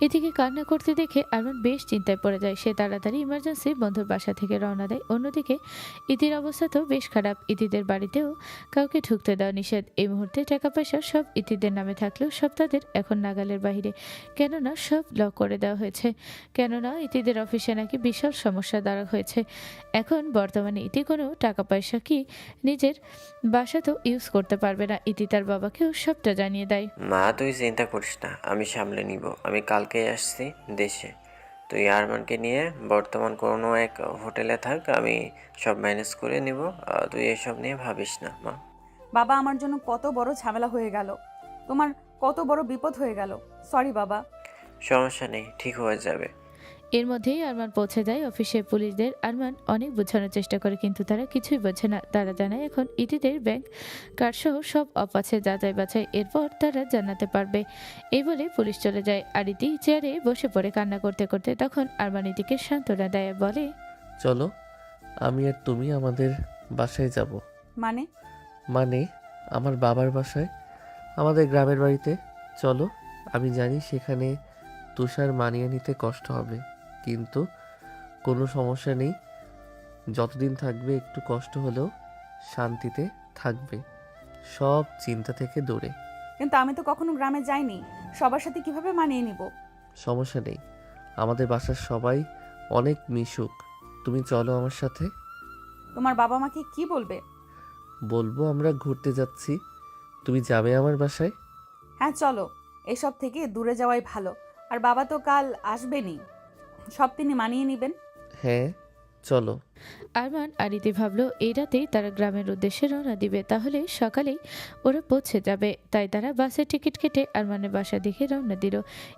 এদিকে কান্না করতে দেখে আরমান বেশ চিন্তায় পড়ে যায়। সে তাড়াতাড়ি ইমার্জেন্সি বন্ধুর বাসা থেকে রওনা দেয়। অন্যদিকে ইতির অবস্থা তো বেশ খারাপ। ইতিদের বাড়িতেও কাউকে ঢুকতে দেওয়া নিষেধ। এই মুহূর্তে টাকা পয়সা সব ইতিদের নামে থাকলেও সব তাদের এখন নাগালের বাহিরে, কেননা সব লক করে দেওয়া হয়েছে। কেননা ইতিদের অফিসে নাকি বিশাল সমস্যা দাঁড়া হয়েছে। এখন বর্তমানে ইতি কোনো টাকা পয়সা কি নিজের বাসাতেও ইউজ করতে পারবে না। ইতি তার বাবাকেও সবটা জানিয়ে দেয়। মা, তুই চিন্তা করিস না, আমি সামলে নিব। আমি কালকেই আসছি দেশে। তুই আরমানকে নিয়ে বর্তমান কোনো এক হোটেলে থাক, আমি সব ম্যানেজ করে নিব। তুই এসব নিয়ে ভাবিস না মা। বাবা আমার জন্য কত বড় ঝামেলা হয়ে গেল, তোমার কত বড় বিপদ হয়ে গেল। সরি বাবা। সমস্যা নেই, ঠিক হয়ে যাবে। এর মধ্যেই আরমান পৌঁছে যায় অফিসে পুলিশদের। আরমান অনেক বোঝানোর চেষ্টা করে কিন্তু তারা কিছুই বোঝে না। তারা জানায় এখন ইতিদের ব্যাংক কার্ড সহ সব অফ আছে, যাচাই বাছাই এরপর তারা জানাতে পারবে। এই বলে পুলিশ চলে যায় আর ইতি চেয়ারে বসে পড়ে কান্না করতে করতে তখন আরমান ইতিকে সান্ত্বনা দেয়, বলে চলো, আমি আর তুমি আমাদের বাসায় যাব। মানে? মানে আমার বাবার বাসায়, আমাদের গ্রামের বাড়িতে। চলো, আমি জানি সেখানে তুষার মানিয়ে নিতে কষ্ট হবে, কিন্তু কোনো সমস্যা নেই। যতদিন থাকবে একটু কষ্ট হলেও শান্তিতে থাকবে, সব চিন্তা থেকে দূরে। কিন্তু আমি তো কখনো গ্রামে যাইনি, সবার সাথে কিভাবে মানিয়ে নিব? সমস্যা নেই, আমাদের বাসার সবাই অনেক মিশুক। তুমি চলো আমার সাথে। তোমার বাবা মাকে কি বলবে? বলবো আমরা ঘুরতে যাচ্ছি, তুমি যাবে আমার বাসায়। হ্যাঁ চলো, এসব থেকে দূরে যাওয়াই ভালো। আর বাবা তো কাল আসবেনই, সব তিনি মানিয়ে নেবেন। হ্যাঁ চলো। আরমান আর ইতি ভাবলো এই রাতেই তারা গ্রামের উদ্দেশ্যে রওনা দিবে, তাহলে সকালেই ওরা পৌঁছে যাবে। তাই তারা বাসের টিকিট কেটে আরমানের বাসা দিকে রওনা দিল।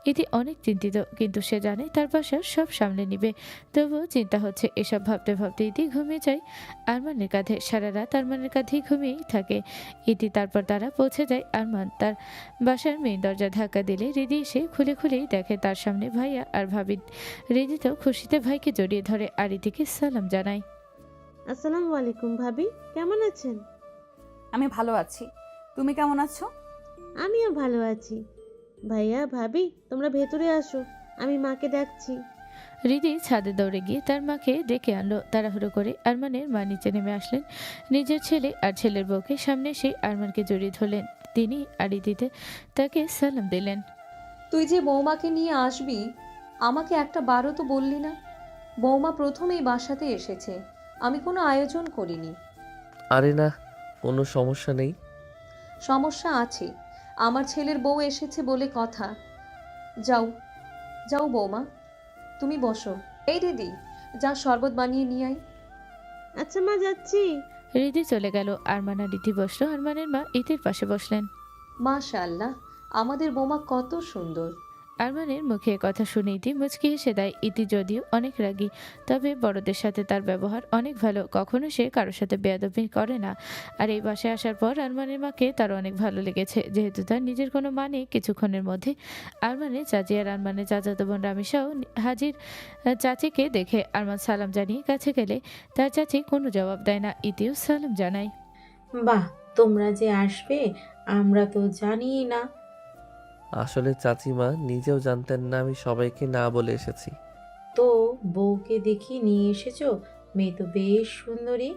ইতি অনেক চিন্তিত, কিন্তু সে জানে তার বাসা সব সামলে নিবে। তবুও চিন্তা হচ্ছে। এসব ভাবতে ভাবতে ইতি ঘুমিয়ে যায় আরমানের কাঁধে। সারা রাত আরমানের কাঁধেই ঘুমিয়েই থাকে ইতি। তারপর তারা পৌঁছে যায়। আরমান তার বাসার মেইন দরজা ধাক্কা দিলে রিদি এসে খুলেই দেখে তার সামনে ভাইয়া আর ভাবি। রিদি তো খুশিতে ভাইকে জড়িয়ে ধরে আর ইতিকে সালাম জানায়। আসসালামু আলাইকুম ভাবি, কেমন আছেন? আমি ভালো আছি, তুমি কেমন আছো? আমিও ভালো আছি। ভাইয়া ভাবি তোমরা ভেতরে আসো, আমি মাকে ডাকছি। রিদি ছাদে দৌড়ে গিয়ে তার মাকে ডেকে আনলো। তাড়াহুড়ো করে আরমানের মা নিচে নেমে আসলেন। নিজের ছেলে আর ছেলের বউকে সামনে এসে আরমানকে জড়িয়ে ধরলেন। তিনি আর রিদিতে তাকে সালাম দিলেন। তুই যে বৌমাকে নিয়ে আসবি, আমাকে একটা বারও তো বললি না। বৌমা প্রথম এই বাসাতে এসেছে, আমি কোনো আয়োজন করিনি। আরে না, কোনো সমস্যা নেই। সমস্যা আছে, আমার ছেলের বউ এসেছে বলে কথা। যাও যাও বৌমা, তুমি বসো। এই দিদি, যা শরবত বানিয়ে নিয়ে আয়। আচ্ছা মা, যাচ্ছি। রিদি চলে গেল। আরমান আর ইতি বসলো। আরমানের মা ইতির পাশে বসলেন। মাশাআল্লাহ, আমাদের বৌমা কত সুন্দর। আরমানের মুখে কথা শুনে ইতি মুচকি হেসে দেয়। ইতি যদিও অনেক রাগী, তবে বড়দের সাথে তার ব্যবহার অনেক ভালো। কখনো সে কারোর সাথে বেয়াদবি করে না। আর এই বাসায় আসার পর আরমানের মাকে তার অনেক ভালো লেগেছে। যেহেতু তার নিজের কোনো মা নেই, কিছুক্ষণের মধ্যে আরমানের চাচি আর আরমানের চাচাতো বোন রামিসাও হাজির। চাচিকে দেখে আরমান সালাম জানিয়ে কাছে গেলে তার চাচি কোনো জবাব দেয় না। ইতিও সালাম জানায়। বাহ, তোমরা যে আসবে আমরা তো জানিই না। আসলে চাচিমা নিজেও জানতেন না আমি সবাইকে না বলে এসেছি। তো বউকে দেখি নিয়ে এসেছো, মেয়ে তো বেশ সুন্দরী।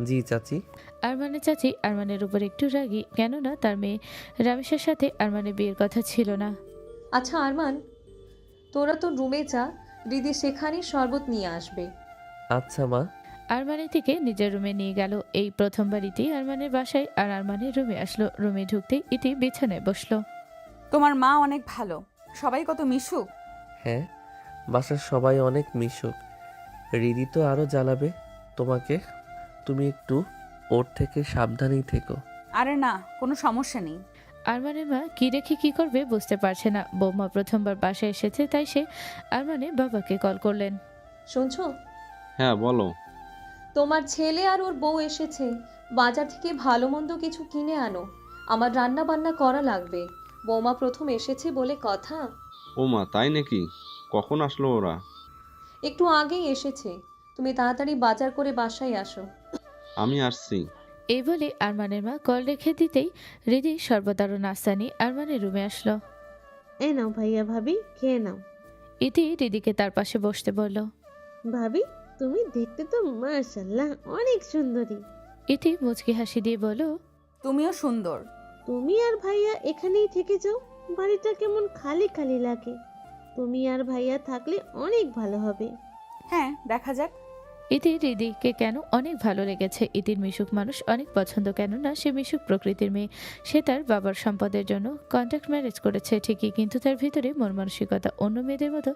জি চাচি। আরমানের চাচি আরমানের উপর একটু রাগী, কেননা তার মেয়ে রামিসার সাথে আরমানের বিয়ের কথা ছিল না। আচ্ছা আরমান, তোরা তো রুমে যা, দিদি সেখানেই শরবত নিয়ে আসবে। আচ্ছা মা। আরমানের থেকে নিজের রুমে নিয়ে গেল। এই প্রথমবার ইতি আরমানের বাসায় আর আরমানের রুমে আসলো। রুমে ঢুকতেই ইতি বিছানায় বসলো। তোমার মা অনেক ভালো, সবাই কত মিশুক। হ্যাঁ, বাসার সবাই অনেক মিশুক। রিদি তো আরও জ্বালাবে তোমাকে, তুমি একটু ওর থেকে সাবধানেই থেকো। আরে না, কোনো সমস্যা নেই। আরমানের মা কি রেখে কি করবে বুঝতে পারছে না। বৌমা প্রথমবার বাসায় এসেছে, তাই সে আরমানের বাবাকে কল করলেন। শুনছো? হ্যাঁ বলো। তোমার ছেলে আর ওর বউ এসেছে, বাজার থেকে ভালো মন্দ কিছু কিনে আনো, আমার রান্না বান্না করা লাগবে। বৌমা প্রথম এসেছে বলে কথা। ও মা, তাই নাকি? কখন আসলো ওরা? একটু আগেই এসেছে, তুমি তাড়াতাড়ি বাজার করে বাসায় আসো। আমি আসছি। এই বলে আরমানের মা কল রেখে দিতেই রিদি শরবত আরো নাস্তা নিয়ে আরমানের রুমে আসলো। এই নাও ভাইয়া ভাবি, খেয়ে নাও। ইতি রিদিকে তার পাশে বসতে বলল। ভাবি তুমি দেখতে তো মাশাআল্লাহ অনেক সুন্দরী। ইতি মুচকি হাসি দিয়ে বলল, তুমিও সুন্দর। তুমি আর ভাইয়া এখানেই থেকে যাও, বাড়িটা কেমন খালি খালি লাগে। তুমি আর ভাইয়া থাকলে অনেক ভালো হবে। হ্যাঁ দেখা যাক। ইতির হৃদিকে কেন অনেক ভালো লেগেছে। ইতির মিশুক মানুষ অনেক পছন্দ, কেননা সে মিশুক প্রকৃতির মেয়ে। সে তার বাবার সম্পদের জন্য কন্ট্রাক্ট ম্যারেজ করেছে ঠিকই, কিন্তু তার ভিতরে মন মানসিকতা অন্য মেয়েদের মতো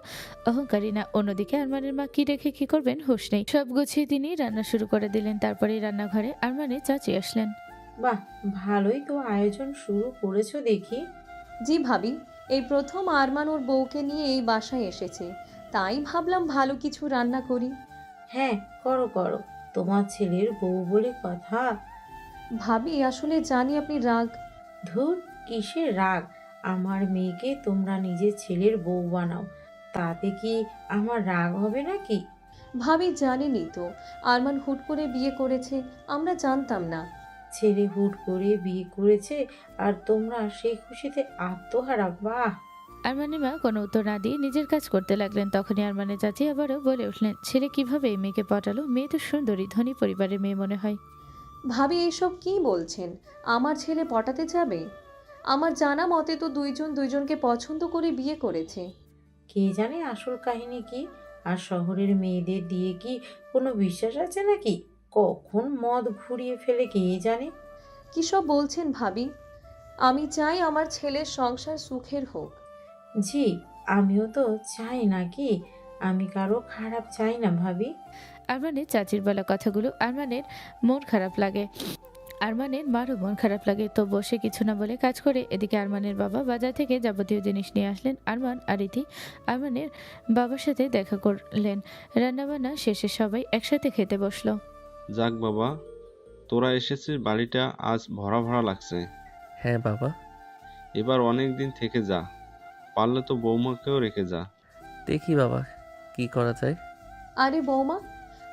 অহংকারী না। অন্যদিকে আরমানের মা কি রেখে কি করবেন হুঁশ নেই। সব গুছিয়ে তিনি রান্না শুরু করে দিলেন। তারপরে রান্নাঘরে আরমানের চাচি আসলেন। বাহ, ভালোই তো আয়োজন শুরু করেছো দেখি। জি ভাবি, এই প্রথম আরমান ওর বউকে নিয়ে এই বাসায় এসেছে, তাই ভাবলাম ভালো কিছু রান্না করি। হ্যাঁ, করো করো, তোমার ছেলের বউ বলে কথা। ভাবি আসলে জানি আপনি রাগ। ধুর, কিসের রাগ? আমার মেয়েকে তোমরা নিজের ছেলের বউ বানাও, তাতে কি আমার রাগ হবে নাকি? ভাবি জানেনই তো, আরমান হুট করে বিয়ে করেছে, আমরা জানতাম না। ছেলে হুট করে বিয়ে করেছে আর তোমরা সেই খুশিতে আত্মহারা? বাহ! আরমানের মা কোনো উত্তর না দিয়ে নিজের কাজ করতে লাগলেন। তখনই আরমানের চাচি আবারও বলে উঠলেন, ছেলে কিভাবে এই মেয়েকে পটালো? মেয়ে তো সুন্দরী, ধনী পরিবারের মেয়ে মনে হয়। ভাবি এইসব কি বলছেন? আমার ছেলে পটাতে যাবে? আমার জানা মতে তো দুইজন দুইজনকে পছন্দ করে বিয়ে করেছে। কে জানে আসল কাহিনী কি? আর শহরের মেয়েদের দিয়ে কি কোনো বিশ্বাস আছে নাকি? কখন মদ ঘুরিয়ে ফেলে কে জানে। কী সব বলছেন ভাবি? আমি চাই আমার ছেলের সংসার সুখের হোক। জি, আমিও তো চাই নাকি, আমি কারো খারাপ চাই না ভাবি। আরমানের চাচির বলা কথাগুলো আরমানের মন খারাপ লাগে। আরমানের মারও মন খারাপ লাগে, তো বসে কিছু না বলে কাজ করে। এদিকে আরমানের বাবা বাজার থেকে যাবতীয় জিনিস নিয়ে আসলেন। আরমান আর ইতি আরমানের বাবার সাথে দেখা করলেন। রান্নাবান্না শেষে সবাই একসাথে খেতে বসলো। যাক বাবা, তোরা এসেছিস, বাড়িটা আজ ভরা ভরা লাগছে। হ্যাঁ বাবা। এবার অনেক দিন থেকে যা, পারলে তো বৌমাকেও রেখে যা। দেখি বাবা কি করা যায়। আরে বৌমা,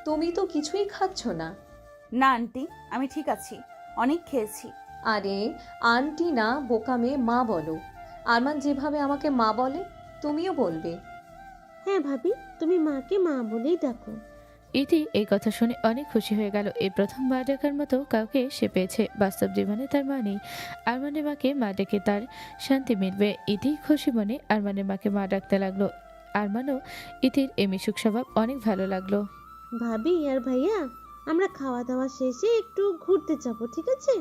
তুমি তো কিছুই খাচ্ছ না। না আন্টি, আমি ঠিক আছি, অনেক খেয়েছি। আরে আন্টি না, বোকা মেয়ে, মা বলো। আরমান যেভাবে আমাকে মা বলে তুমিও বলবে। হ্যাঁ ভাবি, তুমি মাকে মা বলেই ডাকো। ইতি এই কথা শুনে অনেক খুশি হয়ে গেল। এই প্রথম মা ডাকার মতো কাউকে সে পেয়েছে। বাস্তব জীবনে তার মা নেই। আরমানের মাকে মা ডেকে তার শান্তি মিলবে। ইতি খুশি মনে আরমানের মাকে মা ডাকতে লাগলো। আরমানও ইতির এই মিশুক স্বভাব অনেক ভালো লাগলো। ভাবি আর ভাইয়া, আমরা খাওয়া দাওয়া শেষে একটু ঘুরতে যাবো, ঠিক আছে?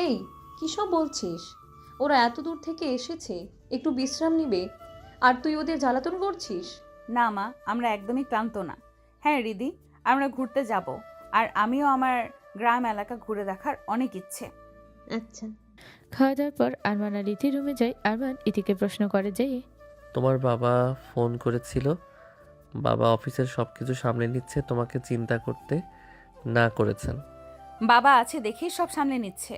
এই কী সব বলছিস? ওরা এত দূর থেকে এসেছে, একটু বিশ্রাম নিবে, আর তুই ওদের জ্বালাতন করছিস? না মা, আমরা একদমই ক্লান্ত না। হ্যাঁ রিদি, আমরা ঘুরতে যাব, আর আমিও আমার গ্রাম এলাকা ঘুরে দেখার অনেক ইচ্ছে। আচ্ছা। খাওয়া দাওয়ার পর আরমান আর ইতি রুমে যায়। আরমান ইতিকে প্রশ্ন করে যে, তোমার বাবা ফোন করেছিল? বাবা অফিসের সব কিছু সামলে নিচ্ছে, তোমাকে চিন্তা করতে না করেছেন? বাবা আছে দেখেই সব সামলে নিচ্ছে।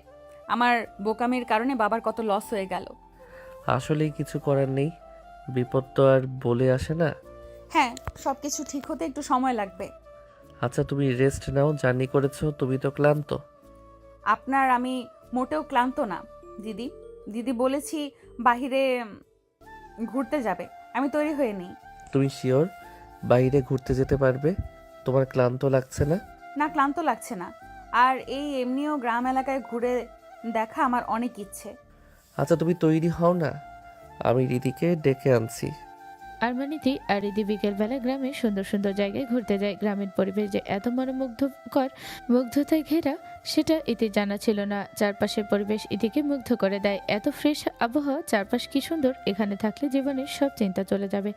আমার বোকামির কারণে বাবার কত লস হয়ে গেল। আসলেই কিছু করার নেই, বিপদ তো আর বলে আসে না। হ্যাঁ, সব কিছু ঠিক হতে একটু সময় লাগবে। আচ্ছা তুমি রেস্ট নাও, জার্নি করেছো, তুমি তো ক্লান্ত। আমি মোটেও ক্লান্ত না দিদি। দিদি বলেছি বাহিরে ঘুরতে যাবে, আমি তৈরি হয়ে নিই। তুমি শিওর বাইরে ঘুরতে যেতে পারবে? তোমার ক্লান্ত লাগছে না? না, ক্লান্ত লাগছে না। আর এই এমনিও গ্রাম এলাকায় ঘুরে দেখা আমার অনেক ইচ্ছে। আচ্ছা তুমি তৈরি হও না, আমি রিদিকে ডেকে আনছি। আরমান ইতি আর ইতি বিকেলবেলা গ্রামের সুন্দর সুন্দর জায়গায় ঘুরতে যায়। গ্রামীণ পরিবেশ যে এত মনোমুগ্ধকর, মুগ্ধতায় ঘেরা, সেটা ইতি জানা ছিল না। চারপাশের পরিবেশ ইতিকে মুগ্ধ করে দেয়। এত ফ্রেশ আবহাওয়া, চারপাশ কি সুন্দর। এখানে থাকলে জীবনের সব চিন্তা চলে যাবে।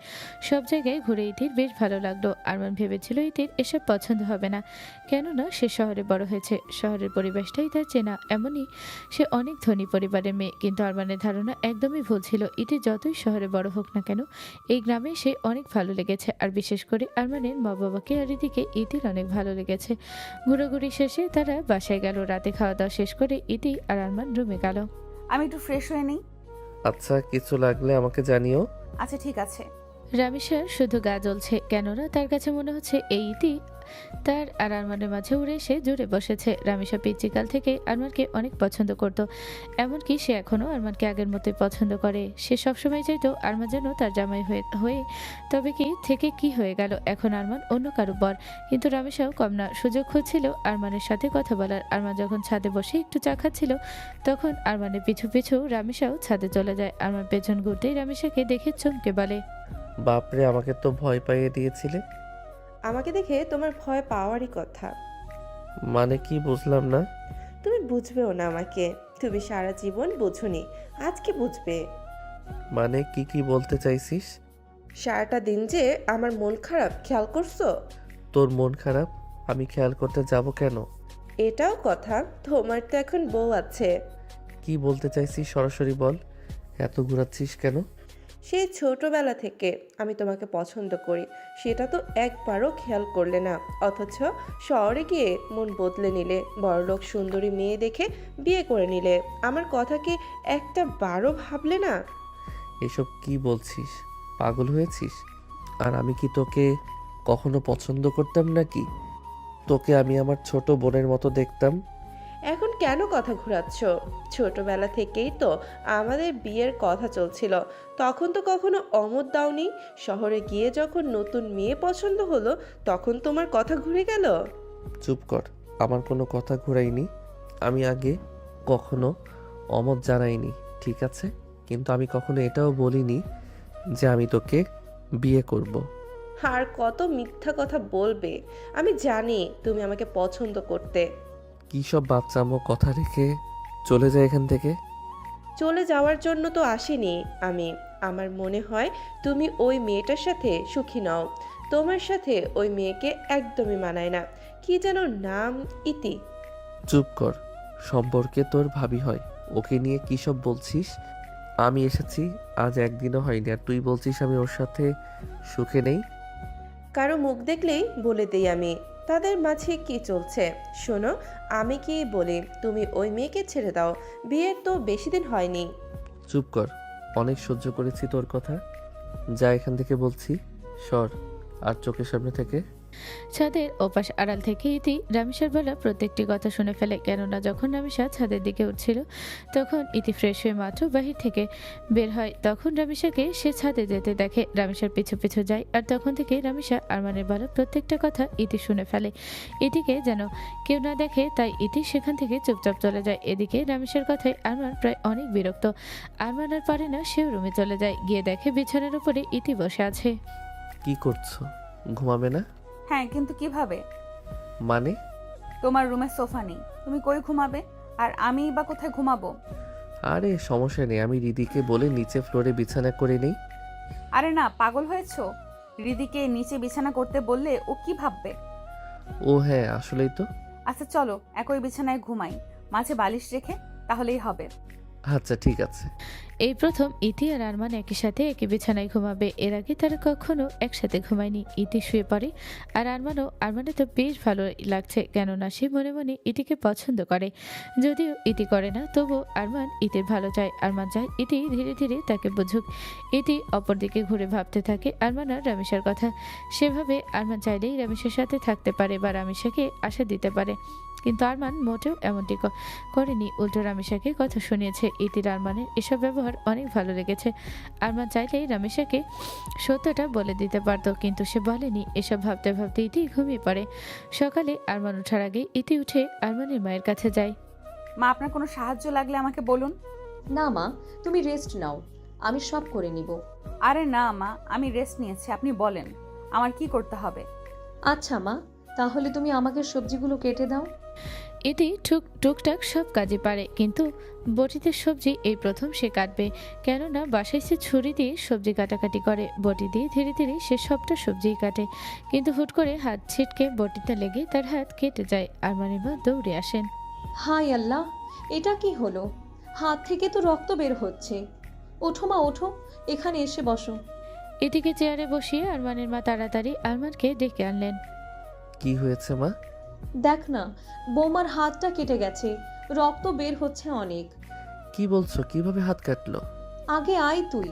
সব জায়গায় ঘুরে ইতির বেশ ভালো লাগলো। আরমান ভেবেছিল ইতির এসব পছন্দ হবে না, কেননা সে শহরে বড় হয়েছে, শহরের পরিবেশটাই তার চেনা। এমনই সে অনেক ধনী পরিবারের মেয়ে, কিন্তু আরমানের ধারণা একদমই ভুল ছিল। ইতি যতই শহরে বড় হোক না কেন, এই গ্রামে সে অনেক ভালো লেগেছে। আর বিশেষ করে আরমানের মা বাবাকে আর ইতিকে ইতির অনেক ভালো লেগেছে। ঘোরাঘুরি শেষে তারা বাসায় গেল। রাতে খাওয়া দাওয়া শেষ করে ইতি আর আরমান রুমে গেল। আমি একটু ফ্রেশ হয়ে নিই। আচ্ছা কিছু লাগলে আমাকে জানিও। আচ্ছা ঠিক আছে। রামিসার শুধু গা জ্বলছে, কেননা তার কাছে মনে হচ্ছে এই ইতি তার আর আরমানের মাঝে উড়ে এসে জুড়ে বসেছে। রামিসা পিচ্চিকাল থেকে আরমানকে অনেক পছন্দ করত, এমনকি সে এখনও আরমানকে আগের মতোই পছন্দ করে। সে সবসময় চাইতো আরমান যেন তার জামাই হয়ে তবে কি হয়ে গেল, এখন আরমান অন্য কারো বর। কিন্তু রামিসাও কম না, সুযোগ খুঁজছিল আরমানের সাথে কথা বলার। আরমান যখন ছাদে বসে একটু চা খাচ্ছিল, তখন আরমানের পিছু পিছু রামিসাও ছাদে চলে যায়। আরমান পেছন ঘুরতেই রামিসাকে দেখে চমকে বলে, বাপরে, আমাকে তো ভয় পাইয়ে দিয়েছিলে। আমাকে দেখে তোমার ভয় পাওয়ারই কথা। মানে কি বুঝলাম না? তুমি বুঝবেও না আমাকে, তুমি সারা জীবন বোঝোনি, আজকে বুঝবে। মানে কি কি বলতে চাইছিস? সারাটা দিন যে আমার মন খারাপ খেয়াল করছো? তোর মন খারাপ আমি খেয়াল করতে যাব কেন? এটাও কথা, তোমার তো এখন বউ আছে। কি বলতে চাইছিস সরাসরি বল। এত ঘোরাচ্ছিস কেন? সেই ছোটবেলা থেকে আমি তোমাকে পছন্দ করি, সেটা তো একবারও খেয়াল করলে না, অথচ শহরে গিয়ে মন বদলে নিলে, বড়লোক সুন্দরী মেয়ে দেখে বিয়ে করে নিলে। আমার কথা কি একটা বারও ভাবলে না? এসব কি বলছিস? পাগল হয়েছিস? আর আমি কি তোকে কখনো পছন্দ করতাম নাকি? তোকে আমি আমার ছোট বোনের মতো দেখতাম। এখন কেন কথা ঘোরাচ্ছ? ছোটবেলা থেকেই তো আমাদের বিয়ের কথা চলছিল, তখন তো কখনো অমত দাওনি। শহরে গিয়ে যখন নতুন মেয়ে পছন্দ হলো, তখন তোমার কথা ঘুরে গেল। চুপ কর, আমার কোনো কথা ঘুরাইনি। আমি আগে কখনো অমত জানাইনি, ঠিক আছে? কিন্তু আমি কখনো এটাও বলিনি যে আমি তোকে বিয়ে করব। আর কত মিথ্যা কথা বলবে? আমি জানি তুমি আমাকে পছন্দ করতে। কী সব বাচ্চামো কথা রেখে চলে যায় এখান থেকে। চলে যাওয়ার জন্য তো আসিনি আমি। আমার মনে হয় তুমি ওই মেয়েটার সাথে সুখী নও। তোমার সাথে ওই মেয়েকে একদমই মানায় না। কি যেন নাম, ইতি। চুপ কর, সম্পর্কে তোর ভাবি হয়, ওকে নিয়ে কী সব বলছিস? আমি এসেছি আজ একদিনও হয়নি, আর তুই বলছিস আমি ওর সাথে সুখে নেই। কারো মুখ দেখলেই বলে দেই আমি তাদের মাঝে কি চলছে। শোনো, আমি কি বলি, তুমি ওই মেয়েকে ছেড়ে দাও। বিয়ের তো বেশি দিন হয়নি। চুপ কর, অনেক সহ্য করেছি তোর কথা। যা এখান থেকে বলছি, সর আর চোখের সামনে থেকে। ছাদের ওপাশ আড়াল থেকে ইতি রামিসার বলা প্রত্যেকটি কথা শুনে ফেলে, কেননা যখন রামিসা ছাদের দিকে উঠছিল তখন ইতি ফ্রেশ হয়ে মাত্র বাহির থেকে বের হয়। তখন রামিসাকে সে ছাদে যেতে দেখে, রামিসার পিছু পিছু যায়, আর তখন থেকে রামিসা আরমানের বলা প্রত্যেকটা কথা ইতি শুনে ফেলে। ইতিকে যেন কেউ না দেখে, তাই ইতি সেখান থেকে চুপচাপ চলে যায়। এদিকে রামিসার কথায় আরমান প্রায় অনেক বিরক্ত। আরমান আর পারে না, সেও রুমে চলে যায়। গিয়ে দেখে বিছানার উপরে ইতি বসে আছে। কি করছো? ঘুমাবে না? হ্যাঁ, কিন্তু কিভাবে? মানে? তোমার রুমে সোফা নেই, তুমি কই ঘুমাবে? আর আমি বা কোথায় ঘুমাবো? আরে সমস্যা নেই, আমি রিদিকে বলে নিচে ফ্লোরে বিছানা করে নেই। আরে না, পাগল হয়েছো? রিদিকে নিচে বিছানা করতে বললে ও কি ভাববে? ও হ্যাঁ, আসলেই তো। আচ্ছা চলো একই বিছানায় ঘুমাই, মাঝে বালিশ রেখে, তাহলেই হবে। আচ্ছা ঠিক আছে। এই প্রথম ইতি আর আরমান একই সাথে একই বিছানায় ঘুমাবে। এর আগে তারা কখনো একসাথে ঘুমায়নি। ইতি শুয়ে পড়ে আর আরমানের তো বেশ ভালো লাগছে, কেননা সে মনে মনে ইতিকে পছন্দ করে। যদিও ইতি করে না, তবু আরমান ইতির ভালো চায়। আরমান চায় ইতি ধীরে ধীরে তাকে বুঝুক। ইতি অপরদিকে ঘুরে ভাবতে থাকে আরমান আর রামিসার কথা। সেভাবে আরমান চাইলেই রামিসার সাথে থাকতে পারে বা রামিসাকে আশা দিতে পারে, কিন্তু আরমান মোটেও এমনটি করেনি। উল্টো রামিসাকে কথা শুনিয়েছে। ইতির আরমানের এসব ব্যবহার অনেক ভালো লেগেছে। আরমান চাইলেই রামিসাকে সত্যটা বলে দিতে পারত, কিন্তু সে বলেনি। এসব ভাবতে ভাবতে ইতি ঘুমিয়ে পড়ে। সকালে আরমান ওঠার আগে ইতি উঠে আরমানের মায়ের কাছে যায়। মা, আপনার কোনো সাহায্য লাগলে আমাকে বলুন। না মা, তুমি রেস্ট নাও, আমি সব করে নিব। আরে না মা, আমি রেস্ট নিয়েছি, আপনি বলেন আমার কি করতে হবে। আচ্ছা মা, তাহলে তুমি আমাকে সবজিগুলো কেটে দাও। ইতি টুকটাক সব কাজে পারে, কিন্তু বটিতে সবজি এই প্রথম সে কাটবে, কেননা বাসায় সে ছুরি দিয়ে সবজি কাটাকাটি করে। বটি দিয়ে ধীরে ধীরে সে সবটা সবজিই কাটে, কিন্তু হুট করে হাত ছিটকে বটিতে লেগে তার হাত কেটে যায়। আরমানের মা দৌড়ে আসেন। হাই আল্লাহ, এটা কি হলো? হাত থেকে তো রক্ত বের হচ্ছে। ওঠো মা, ওঠো, এখানে এসে বসো। ইতিকে চেয়ারে বসিয়ে আরমানের মা তাড়াতাড়ি আরমানকে ডেকে আনলেন। কি হয়েছে মা? দেখ না, বৌমার হাতটা কেটে গেছে, রক্ত বের হচ্ছে অনেক। কি বলছো? কিভাবে হাত কাটলো? আগে আয় তুই।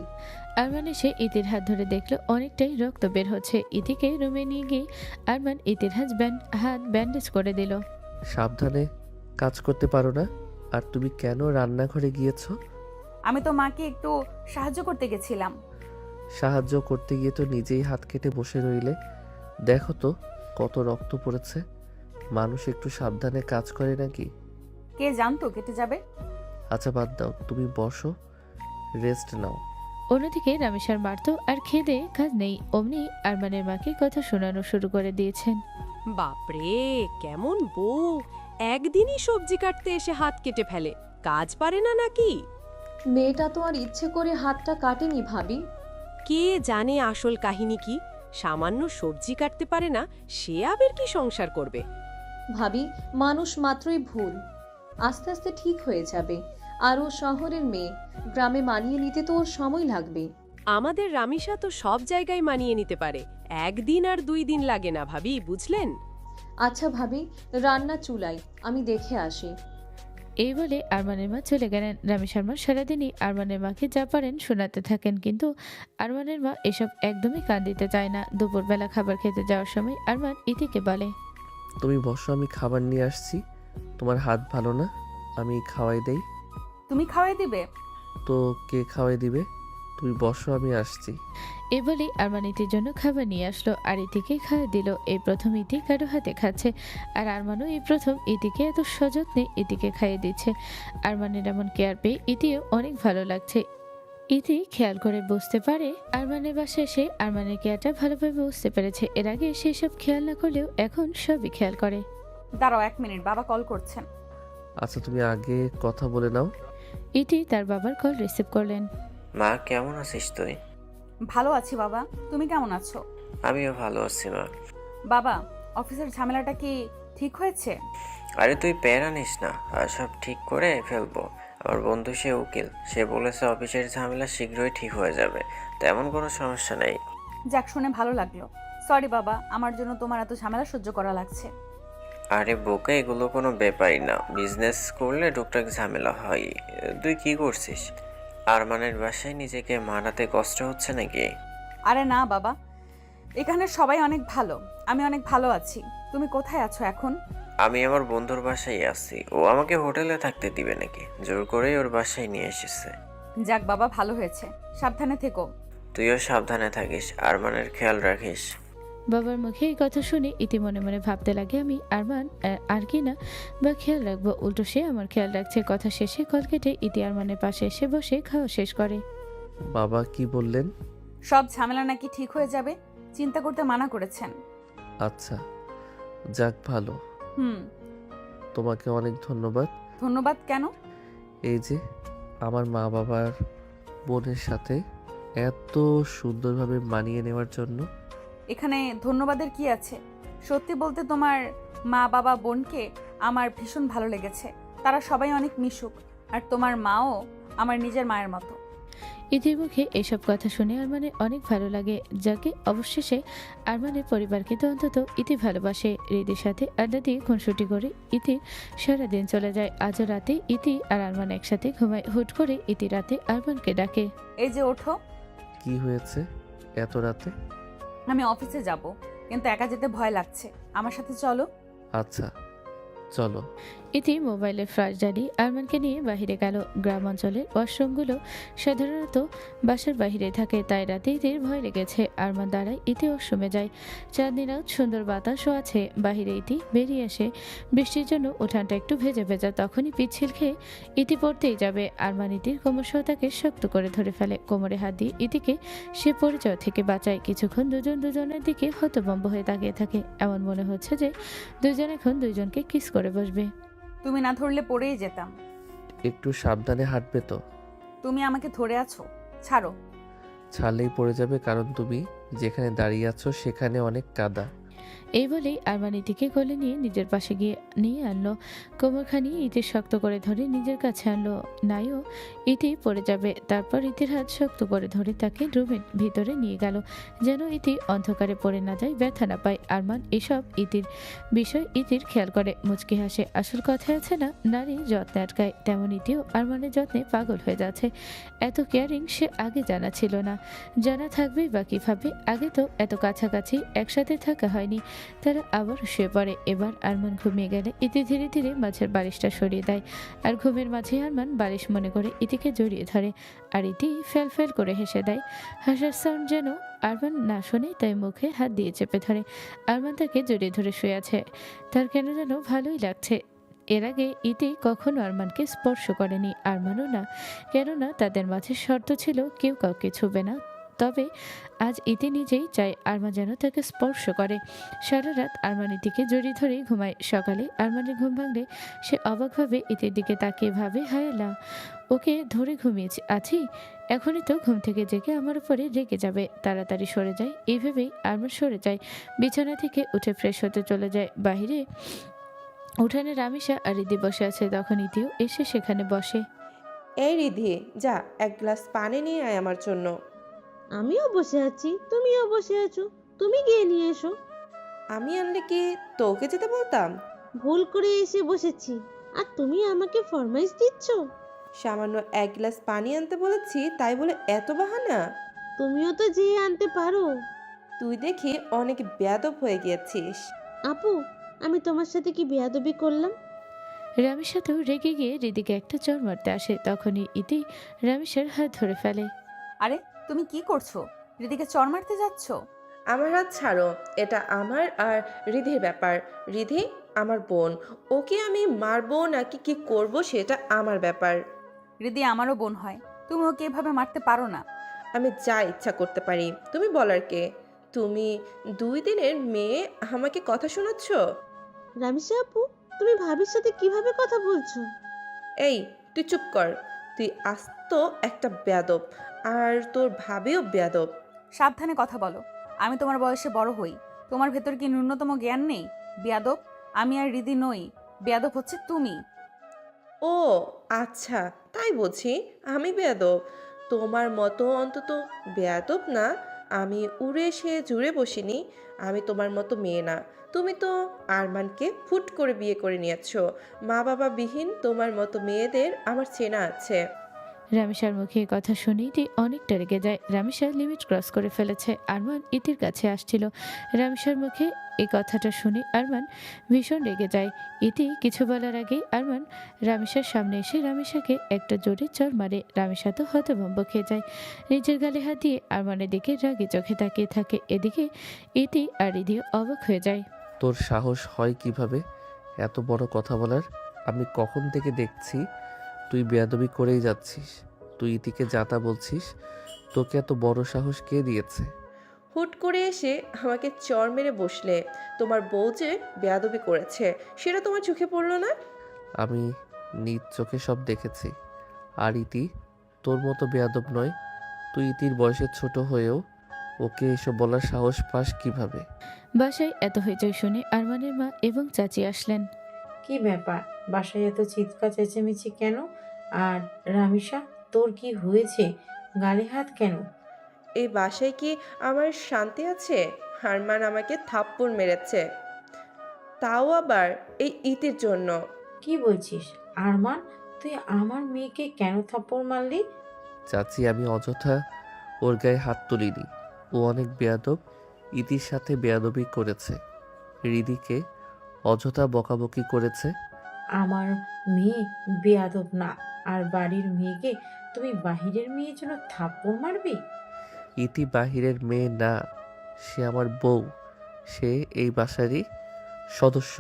আরমান এসে ইতির হাত ধরে দেখলো অনেকটাই রক্ত বের হচ্ছে। ইতিকে রুমে নিয়ে গিয়ে আরমান ইতির হাত ব্যান্ডেজ করে দিল। সাবধানে কাজ করতে পারো না? আর তুমি কেন রান্নাঘরে গিয়েছো? আমি তো মাকে একটু সাহায্য করতে গেছিলাম। সাহায্য করতে গিয়ে তো নিজেই হাত কেটে বসে রইলে। দেখো তো কত রক্ত পড়েছে। মানুষ একটু সাবধানে কাজ করে নাকি? কে জানতো কেটে যাবে। আচ্ছা বাদ দাও, তুমি বসো, রেস্ট নাও। অন্যদিকে রামেশার মারতো আর খেদে কাজ নেই, অমনি আরমানের মাকে কথা শোনানো শুরু করে দিয়েছেন। বাপরে, কেমন বউ! একদিনই সবজি কাটতে এসে হাত কেটে ফেলে, কাজ পারে না নাকি? মেয়েটা তো আর ইচ্ছে করে হাতটা কাটেনি ভাবি। কে জানে আসল কাহিনী কি? সামান্য সবজি কাটতে পারে না, সে আবার কি সংসার করবে? ভাবি, মানুষ মাত্রই ভুল, আস্তে আস্তে ঠিক হয়ে যাবে। আর ও শহরের মেয়ে, গ্রামে মানিয়ে নিতে তো ওর সময় লাগবে। আমাদের রামিসা তো সব জায়গায় মানিয়ে নিতে পারে, একদিন আর 2 দিন লাগে না ভাবি, বুঝলেন? আচ্ছা ভাবি, রান্না চুলাই, আমি দেখে আসি। এই বলে আরমানের মা চলে গেলেন। রামেশার মা সারাদিনই আরমানের মাকে যা পারেন শোনাতে থাকেন, কিন্তু আরমানের মা এসব একদমই কান দিতে চায় না। দুপুরবেলা খাবার খেতে যাওয়ার সময় আরমান ইতিকে বলে, তুমি বসো, আমি খাবার নিয়ে আসছি। তোমার হাত ভালো না, আমি খাওয়াই দেই। তুমি খাওয়াই দিবে? তো কে খাওয়াই দিবে? তুমি বসো, আমি আসছি। এই বলেই আরমান ইতির জন্য খাবার নিয়ে আসলো আর ইতিকে খাইয়ে দিল। এই প্রথম ইতি কারো হাতে খাচ্ছে, আর আরমানও এই প্রথম ইতিকে এত সযত্নে ইতিকে খাইয়ে দিচ্ছে। আরমানের এমন কেয়ার পেয়ে ইতিও অনেক ভালো লাগছে। ইতি খেয়াল করে বুঝতে পারে আরমানের বাসায় এসে আরমানের কেয়ারটা ভালোভাবে বুঝতে পেরেছে। এর আগে সে সব খেয়াল না করলেও এখন সবই খেয়াল করে। দাঁড়াও 1 মিনিট, বাবা কল করছেন। আচ্ছা, তুমি আগে কথা বলে নাও। ইতি তার বাবার কল রিসিভ করলেন। মা, কেমন আছিস তুই? ভালো আছি বাবা, তুমি কেমন আছো? আমিও ভালো আছি মা। বাবা, অফিসের ঝামেলাটা কি ঠিক হয়েছে? আরে তুই প্যারা নিস না, আর সব ঠিক করে ফেলবো। আমার বন্ধু সে উকিল, সে বলেছে অফিসের ঝামেলা শীঘ্রই ঠিক হয়ে যাবে, তেমন কোনো সমস্যা নেই। যাক, শুনে ভালো লাগলো। সরি বাবা, আমার জন্য তোমার এত ঝামেলা সহ্য করা লাগছে। আরে বোকা, এগুলো কোনো ব্যাপারই না, বিজনেস করলে টুকটাক ঝামেলা হয়। তুই কি করছিস? আরমানের বাসায় নিজেকে মানাতে কষ্ট হচ্ছে নাকি? আরে না বাবা, এখানে সবাই অনেক ভালো, আমি অনেক ভালো আছি। তুমি কোথায় আছো এখন? আমি আমার বন্ধুর বাসায় আছি। ও আমাকে হোটেলে থাকতে দিবে নাকি? জোর করেই ওর বাসায় নিয়ে এসেছে। যাক বাবা, ভালো হয়েছে। সাবধানে থেকো। তুইও সাবধানে থাকিস, আরমানের খেয়াল রাখিস। বাবার মুখে এই কথা শুনে ইতি মনে মনে ভাবতে লাগে, আমি আরমান আর কি না বা খেয়াল রাখবো, উল্টো সে আমার খেয়াল রাখছে। কথা শেষে কল কেটে ইতি আরমানের পাশে এসে বসে খাওয়া শেষ করে। বাবা কি বললেন? সব ঝামেলা নাকি ঠিক হয়ে যাবে, চিন্তা করতে মানা করেছেন। আচ্ছা, যাক ভালো। তোমাকে অনেক ধন্যবাদ। ধন্যবাদ কেন? এই যে আমার মা বাবার বোনের সাথে এত সুন্দরভাবে মানিয়ে নেওয়ার জন্য। এখানে ধন্যবাদের কি আছে? সত্যি বলতে তোমার মা বাবা বোনকে আমার ভীষণ ভালো লেগেছে। তারা সবাই অনেক মিশুক, আর তোমার মাও আমার নিজের মায়ের মতো। ইতির মুখে এসব কথা শুনে আরমানের অনেক ভালো লাগে, যাকে অবশেষে আরমানের পরিবারকে তো অন্তত ইতি ভালোবাসে। হৃদির সাথে আড্ডা দিয়ে খুনসুটি করে ইতি সারাদিন চলে যায়। আজও রাতে ইতি আর আরমান একসাথে ঘুমায়। হুট করে ইতি রাতে আরমানকে ডাকে, এই যে ওঠো। কি হয়েছে এত রাতে? আমি অফিসে যাব, কিন্তু একা যেতে ভয় লাগছে, আমার সাথে চলো। আচ্ছা চলো। ইতি মোবাইলের ফ্ল্যাশ জ্বালিয়ে আরমানকে নিয়ে বাহিরে গেল। গ্রাম অঞ্চলের ওয়াশরুমগুলো সাধারণত বাসার বাহিরে থাকে, তাই রাতে ইতির ভয় লেগেছে। আরমান দাঁড়ায়, ইতি ওয়াশরুমে যায়। চাঁদনি রাত, সুন্দর বাতাসও আছে। বাহিরে ইতি বেরিয়ে আসে। বৃষ্টির জন্য উঠানটা একটু ভেজা ভেজা। তখনই পিচ্ছিল খেয়ে ইতি পড়তেই যাবে। আরমান ইতির কোমর সহ তাকে শক্ত করে ধরে ফেলে। কোমরে হাত দিয়ে ইতিকে সে পরিচয় থেকে বাঁচায়। কিছুক্ষণ দুজনের দিকে হতভম্ব হয়ে তাকিয়ে থাকে। এমন মনে হচ্ছে যে দুজন এখন দুইজনকে কিস করে বসবে। তুমি না ধরলে পড়েই যেতাম। একটু সাবধানে হাঁটবে তো। তুমি আমাকে ধরে আছো, ছাড়ো। ছাড়লেই পড়ে যাবে, কারণ তুমি যেখানে দাঁড়িয়ে আছো সেখানে অনেক কাদা। এই বলেই আরমান ইতিকে কোলে নিয়ে নিজের পাশে গিয়ে নিয়ে আনলো। কোমরখানি ইতি শক্ত করে ধরে নিজের কাছে আনলো। নাইও ইতি পড়ে যাবে। তারপর ইতির হাত শক্ত করে ধরে তাকে রুমের ভিতরে নিয়ে গেল, যেন ইতি অন্ধকারে পড়ে না যায়, ব্যথা না পায়। আরমান এসব ইতির বিষয় ইতির খেয়াল করে মুচকি হাসে। আসল কথা আছে না, নারী যত্নে আটকায়, তেমন ইতিও আরমানের যত্নে পাগল হয়ে যাচ্ছে। এত কেয়ারিং সে আগে জানা ছিল না, জানা থাকবেই বা কিভাবে। আগে তো এত কাছাকাছি একসাথে থাকা হয়নি। তারা আবার শুয়ে পড়ে। এবার আরমান ঘুমিয়ে গেলে ইতি ধীরে ধীরে মাঝের বালিশটা সরিয়ে দেয়, আর ঘুমের মাঝে আরমান বালিশ মনে করে ইতিকে জড়িয়ে ধরে, আর ইতি ফেল ফেল করে হেসে দেয়। হাসার সাউন্ড যেন আরমান না শোনে, তাই মুখে হাত দিয়ে চেপে ধরে। আরমান তাকে জড়িয়ে ধরে শুয়ে আছে, তার কেন যেন ভালোই লাগছে। এর আগে ইতি কখনো আরমানকে স্পর্শ করেনি, আরমানও না, কেননা তাদের মাঝে শর্ত ছিল কেউ কাউকে ছুবে না। তবে আজ ইতি নিজেই চায় আরমান যেন তাকে স্পর্শ করে। সারা রাত আরমান ইতিকে জড়িয়ে ধরেই ঘুমায়। সকালে আরমানের ঘুম ভাঙলে সে অবাকভাবে ইতির দিকে তাকিয়ে ভাবে, হায়লা, ওকে ধরে ঘুমিয়েছি আছি, এখনই তো ঘুম থেকে জেগে আমার উপরে রেগে যাবে, তাড়াতাড়ি সরে যায়। এইভাবেই আরমান সরে যায়, বিছানা থেকে উঠে ফ্রেশ হতে চলে যায়। বাহিরে উঠানে রামিসা আর রিদি বসে আছে, তখন ইতিও এসে সেখানে বসে। এই রিধি, যা এক গ্লাস পানি নিয়ে আয় আমার জন্য। আমিও বসে আছি, তুমিও বসে আছো, তুমি গিয়ে নিয়ে এসো। আমি আনলে কি তোকে যেতে বলতাম? ভুল করে এসে বসেছি, আর তুমি আমাকে ফরমাইশ দিচ্ছ? সামান্য এক গ্লাস পানি আনতে বলেছি, তাই বলে এত বাহানা? তুমিও তো যেয়ে আনতে পারো। তুই দেখি অনেক বেয়াদব হয়ে গিয়েছিস। আপু, আমি তোমার সাথে কি বেয়াদবি করলাম? রামিসা তো রেগে গিয়ে রিদিকে একটা চড় মারতে আসে, তখনই ইতি রামিসার হাত ধরে ফেলে। আরে তুমি কি করছো? রিদিকে চড় মারতে যাচ্ছ? আমার হাত ছাড়ো, এটা আমার আর রিধির ব্যাপার। রিধি আমার বোন, ওকে আমি মারবো নাকি কি করব সেটা আমার ব্যাপার। রিদি আমারও বোন হয়, তুমি ওকে এভাবে মারতে পারো না। আমি যা ইচ্ছা করতে পারি, তুমি বলার কে? তুমি 2 দিনের মেয়ে, আমাকে কথা শোনাচ্ছ? রামিসা আপু, তুমি ভাবির সাথে কিভাবে কথা বলছো? এই তুই চুপ কর, তুই আস্ত একটা বেয়াদব, আর তোর ভাবিও বেয়াদব। সাবধানে কথা বলো, আমি তোমার বয়সে বড় হই, তোমার ভেতর কি ন্যূনতম জ্ঞান নেই? বেয়াদব আমি আর রিদি নই, বেয়াদব হচ্ছে তুমি। ও আচ্ছা, তাই বুঝি আমি বেয়াদব? তোমার মতো অন্তত বেয়াদব না। আমি উড়ে সে জুড়ে বসিনি, আমি তোমার মতো মেয়ে না। তুমি তো আরমানকে ফুট করে বিয়ে করে নিয়েছো। মা বাবা বিহীন তোমার মতো মেয়েদের আমার চেনা আছে। রামিসার মুখে কথা শুনে ইতি অনেকটা রেগে যায়। রামিসা লিমিট ক্রস করে ফেলেছে। আরমান ইতির কাছে আসছিল। রামিসার মুখে এই কথাটা শুনে আরমান ভীষণ রেগে যায়। ইতি কিছু বলার আগেই আরমান রামিসার সামনে এসে রামিসাকে একটা জোরে চড় মারে। রামিসা তো হতভম্ব খেয়ে যায়, নিজের গালে হাত দিয়ে আরমানের দিকে রাগে চোখে তাকিয়ে থাকে। এদিকে ইতি আর রিদি অবাক হয়ে যায়। তোর সাহস হয় কিভাবে এত বড় কথা বলার? আমি কখন থেকে দেখছি তুই বেয়াদবি করেই যাচ্ছিস। তুই ইতিকে যাতা বলছিস, তোকে এত বড় সাহস কে দিয়েছে? হুট করে এসে আমাকে চড় মেরে বসলে। তোমার বউ যে বেয়াদবি করেছে সেটা তোমার চোখে পড়লো না? আমি নিজ চোখে সব দেখেছি। আর ইতি তোর মতো বেয়াদব নয়। তুই ইতির বয়সে ছোট হয়েও ওকে এসব বলার সাহস পাস কিভাবে? বাসায় এত হইচই শুনে আরমানের মা এবং চাচি আসলেন। কি ব্যাপার, বাসায় এত চিৎকার চেঁচেমেচি কেন? আর রামিসা, তোর কি হয়েছে? গালে হাত কেন? এই বাসায় কি আমার শান্তি আছে? আরমান আমাকে থাপ্পড় মেরেছে, তাও আবার এই ইতির জন্য। কি বলছিস আরমান? তুই আমার মেয়েকে কেন থাপ্পড় মারলি? চাচি, আমি অযথা ওর গায়ে হাত তুলিনি। ও অনেক বেয়াদব, ইতির সাথে বেয়াদবি করেছে, রিদিকে অযথা বকাবকি করেছে। আমার মেয়ে বেয়াদব না, আর বাড়ির মেয়েকে তুমি বাহিরের মেয়ের জন্য থাপ্পড় মারবি? ইতি বাহিরের মেয়ে না, সে আমার বউ, সে এই বাসারই সদস্য।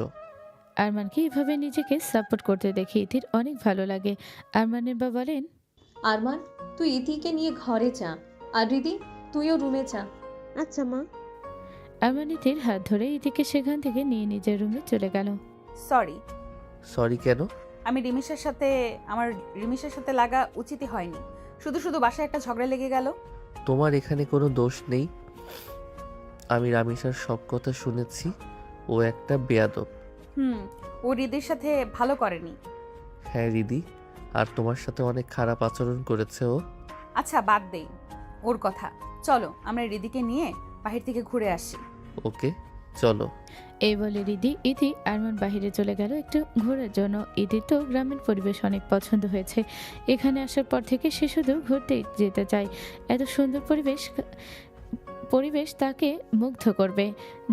আরমানকে এভাবে নিজেকে সাপোর্ট করতে দেখে ইতির অনেক ভালো লাগে। আরমানের বা বলেন, আরমান, তুই ইতিকে নিয়ে ঘরে যা, আর রিদি তুইও রুমে যা। আচ্ছা মা। আরমান ইতির হাত ধরে ইতিকে সেখান থেকে নিয়ে নিজের রুমে চলে গেল। সরি। সরি কেন? আমার রিমিশের সাথে লাগা উচিতই হয়নি। শুধু শুধু বাসায় একটা ঝগড়া লেগে গেল। তোমার এখানে কোনো দোষ নেই। আমি রামিসার সব কথা শুনেছি, ও একটা বেয়াদব। ও রিদির সাথে ভালো করেনি। হ্যাঁ রিদি, আর তোমার সাথে অনেক খারাপ আচরণ করেছে ও। আচ্ছা বাদ দেই ওর কথা, চলো আমরা রিদিকে নিয়ে বাহির থেকে ঘুরে আসি। ওকে চলো। এই বলে রিদি ইতি আরমান বাহিরে চলে গেল একটু ঘোরার জন্য। ইতির তো গ্রামের পরিবেশ অনেক পছন্দ হয়েছে। এখানে আসার পর থেকে সে শুধু ঘুরতে যেতে চায়। এত সুন্দর পরিবেশ তাকে মুগ্ধ করবে,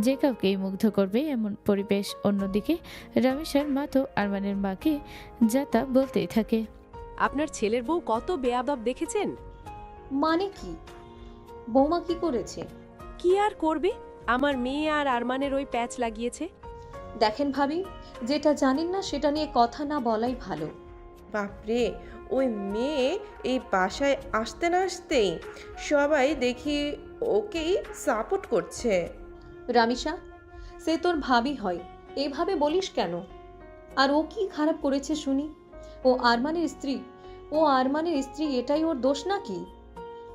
যে কাউকেই মুগ্ধ করবে এমন পরিবেশ। অন্যদিকে রামেশার মা তো আরমানের মাকে যা তা বলতেই থাকে। আপনার ছেলের বউ কত বেয়াদব দেখেছেন? মানে কি? বৌমা কি করেছে? কি আর করবে, আমার মেয়ে আর আরমানের ওই প্যাচ লাগিয়েছে। দেখেন ভাবি, যেটা জানেন না সেটা নিয়ে কথা না বলাই ভালো। বাপরে, ওই মেয়ে এই বাসায় আসতে না আসতেই সবাই দেখি ওকেই সাপোর্ট করছে। রামিসা, সে তোর ভাবি হয়, এভাবে বলিস কেন? আর ও কি খারাপ করেছে শুনি? ও আরমানের স্ত্রী, এটাই ওর দোষ নাকি?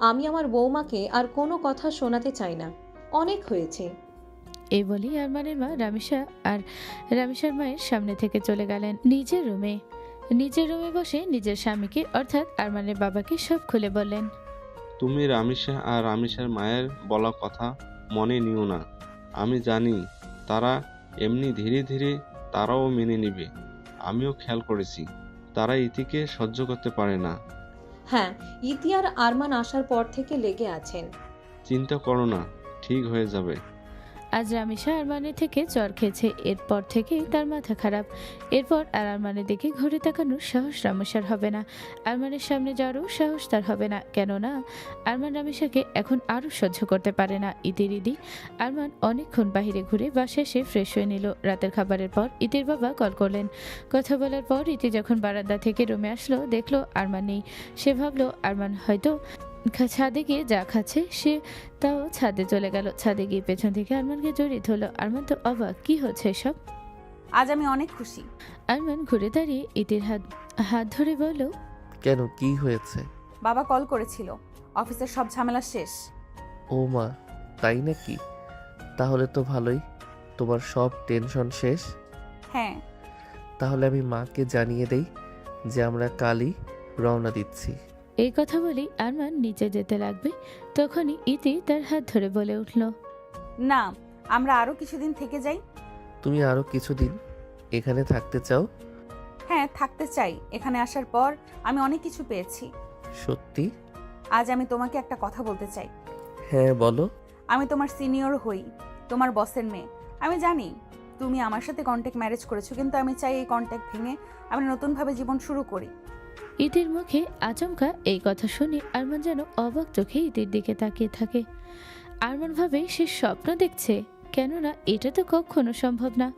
আমি আমার বৌমাকে আর কোনো কথা শোনাতে চাই না, অনেক হয়েছে। এই বলেই আরমানের মা রামিসা আর রামিসার মায়ের সামনে থেকে চলে গেলেন নিজের রুমে বসে নিজের স্বামীকে অর্থাৎ আরমানের বাবাকে সব খুলে বললেন। তুমি রামিসা আর রামিসার মায়ের বলা কথা মনে নিও না। আমি জানি তারা এমনি ধীরে ধীরে তারাও মেনে নিবে। আমিও খেয়াল করেছি তারা ইতিকে সহ্য করতে পারে না। হ্যাঁ, ইতি আর আরমান আসার পর থেকে লেগে আছেন। চিন্তা করো না, ঠিক হয়ে যাবে। আজ রামিসা আরমানের থেকে চর খেয়েছে, এরপর থেকেই তার মাথা খারাপ। এরপর আর আরমানের দিকে ঘুরে তাকানোর সাহস রামিসার হবে না, আরমানের সামনে যাওয়ারও সাহস তার হবে না। কেননা আরমান রামিসাকে এখন আরও সহ্য করতে পারে না। ইতির ইদি আরমান অনেকক্ষণ বাহিরে ঘুরে বাসায় এসে ফ্রেশ হয়ে নিল। রাতের খাবারের পর ইতির বাবা কল করলেন। কথা বলার পর ইতি যখন বারান্দা থেকে রুমে আসলো, দেখলো আরমান নেই। সে ভাবলো আরমান হয়তো ছাদে গিয়ে যা খাচ্ছে সে তাও ছাদে চলে গেল। ছাদে গিয়ে পেছন থেকে আরমানকে জড়িয়ে ধরলো। আরমান তো অবাক, কি হচ্ছে এসব? আজ আমি অনেক খুশি। আরমান ঘুরে দাঁড়িয়ে ইতির হাত ধরে বলল, কেন, কি হয়েছে? বাবা কল করেছিল, অফিসের সব ঝামেলা শেষ। ও মা, তাই নাকি? তাহলে তো ভালোই, তোমার সব টেনশন শেষ। হ্যাঁ। তাহলে আমি মাকে জানিয়ে দেই যে আমরা কালই রওনা দিচ্ছি। এই কথা বলেই আরমান নিচে যেতে লাগবে, তখনই ইতি তার হাত ধরে বলে উঠল, না, আমরা আরো কিছুদিন থেকে যাই। তুমি আরো কিছুদিন এখানে থাকতে চাও? হ্যাঁ, থাকতে চাই। এখানে আসার পর আমি অনেক কিছু পেয়েছি। সত্যি? আজ আমি তোমাকে একটা কথা বলতে চাই। হ্যাঁ, বলো। আমি তোমার সিনিয়র হই, তোমার বসের মেয়ে। আমি জানি তুমি আমার সাথে কন্ট্যাক্ট ম্যারেজ করেছো, কিন্তু আমি চাই এই কন্ট্যাক্ট ভেঙে আমরা নতুনভাবে জীবন শুরু করি। ইতির মুখে আচমকা এই কথা শুনে আরমান যেন অবাক চোখে ইতির দিকে তাকিয়ে থাকে। আরমান ভাবে সে স্বপ্ন দেখছে, কেননা এটা তো কখনো সম্ভব না।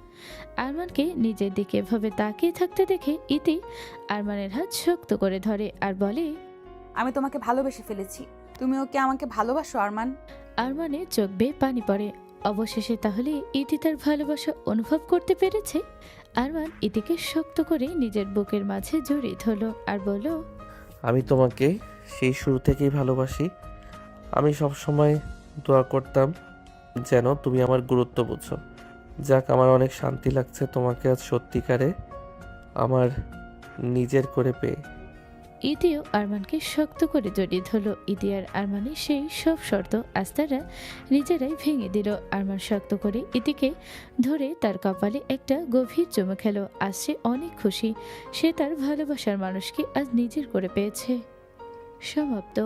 আরমানকে নিজের দিকে এভাবে তাকিয়ে থাকতে দেখে ইতি আরমানের হাত শক্ত করে ধরে আর বলে, আমি তোমাকে ভালোবেসে ফেলেছি, তুমিও কি আমাকে ভালোবাসো আরমান? আরমানের চোখ বেয়ে পানি পড়ে। অবশেষে তাহলে ইতি তার ভালোবাসা অনুভব করতে পেরেছে। আরমান ইতিকে শক্ত করে নিজের বুকের মাঝে জড়িয়ে ধরল আর বলল, আমি তোমাকে সেই শুরু থেকেই ভালোবাসি। আমি সবসময় দোয়া করতাম যেন তুমি আমার গুরুত্ব বুঝো। যাক, আমার অনেক শান্তি লাগছে তোমাকে আজ সত্যিকারে আমার নিজের করে পেয়ে। ইতিও আরমানকে শক্ত করে জড়িয়ে ধরল। ইতি আর আরমানের সেই সব শর্ত আজ তারা নিজেরাই ভেঙে দিল। আরমান শক্ত করে ইতিকে ধরে তার কপালে একটা গভীর চুমু খেল। আজ সে অনেক খুশি, সে তার ভালোবাসার মানুষকে আজ নিজের করে পেয়েছে। সমাপ্ত।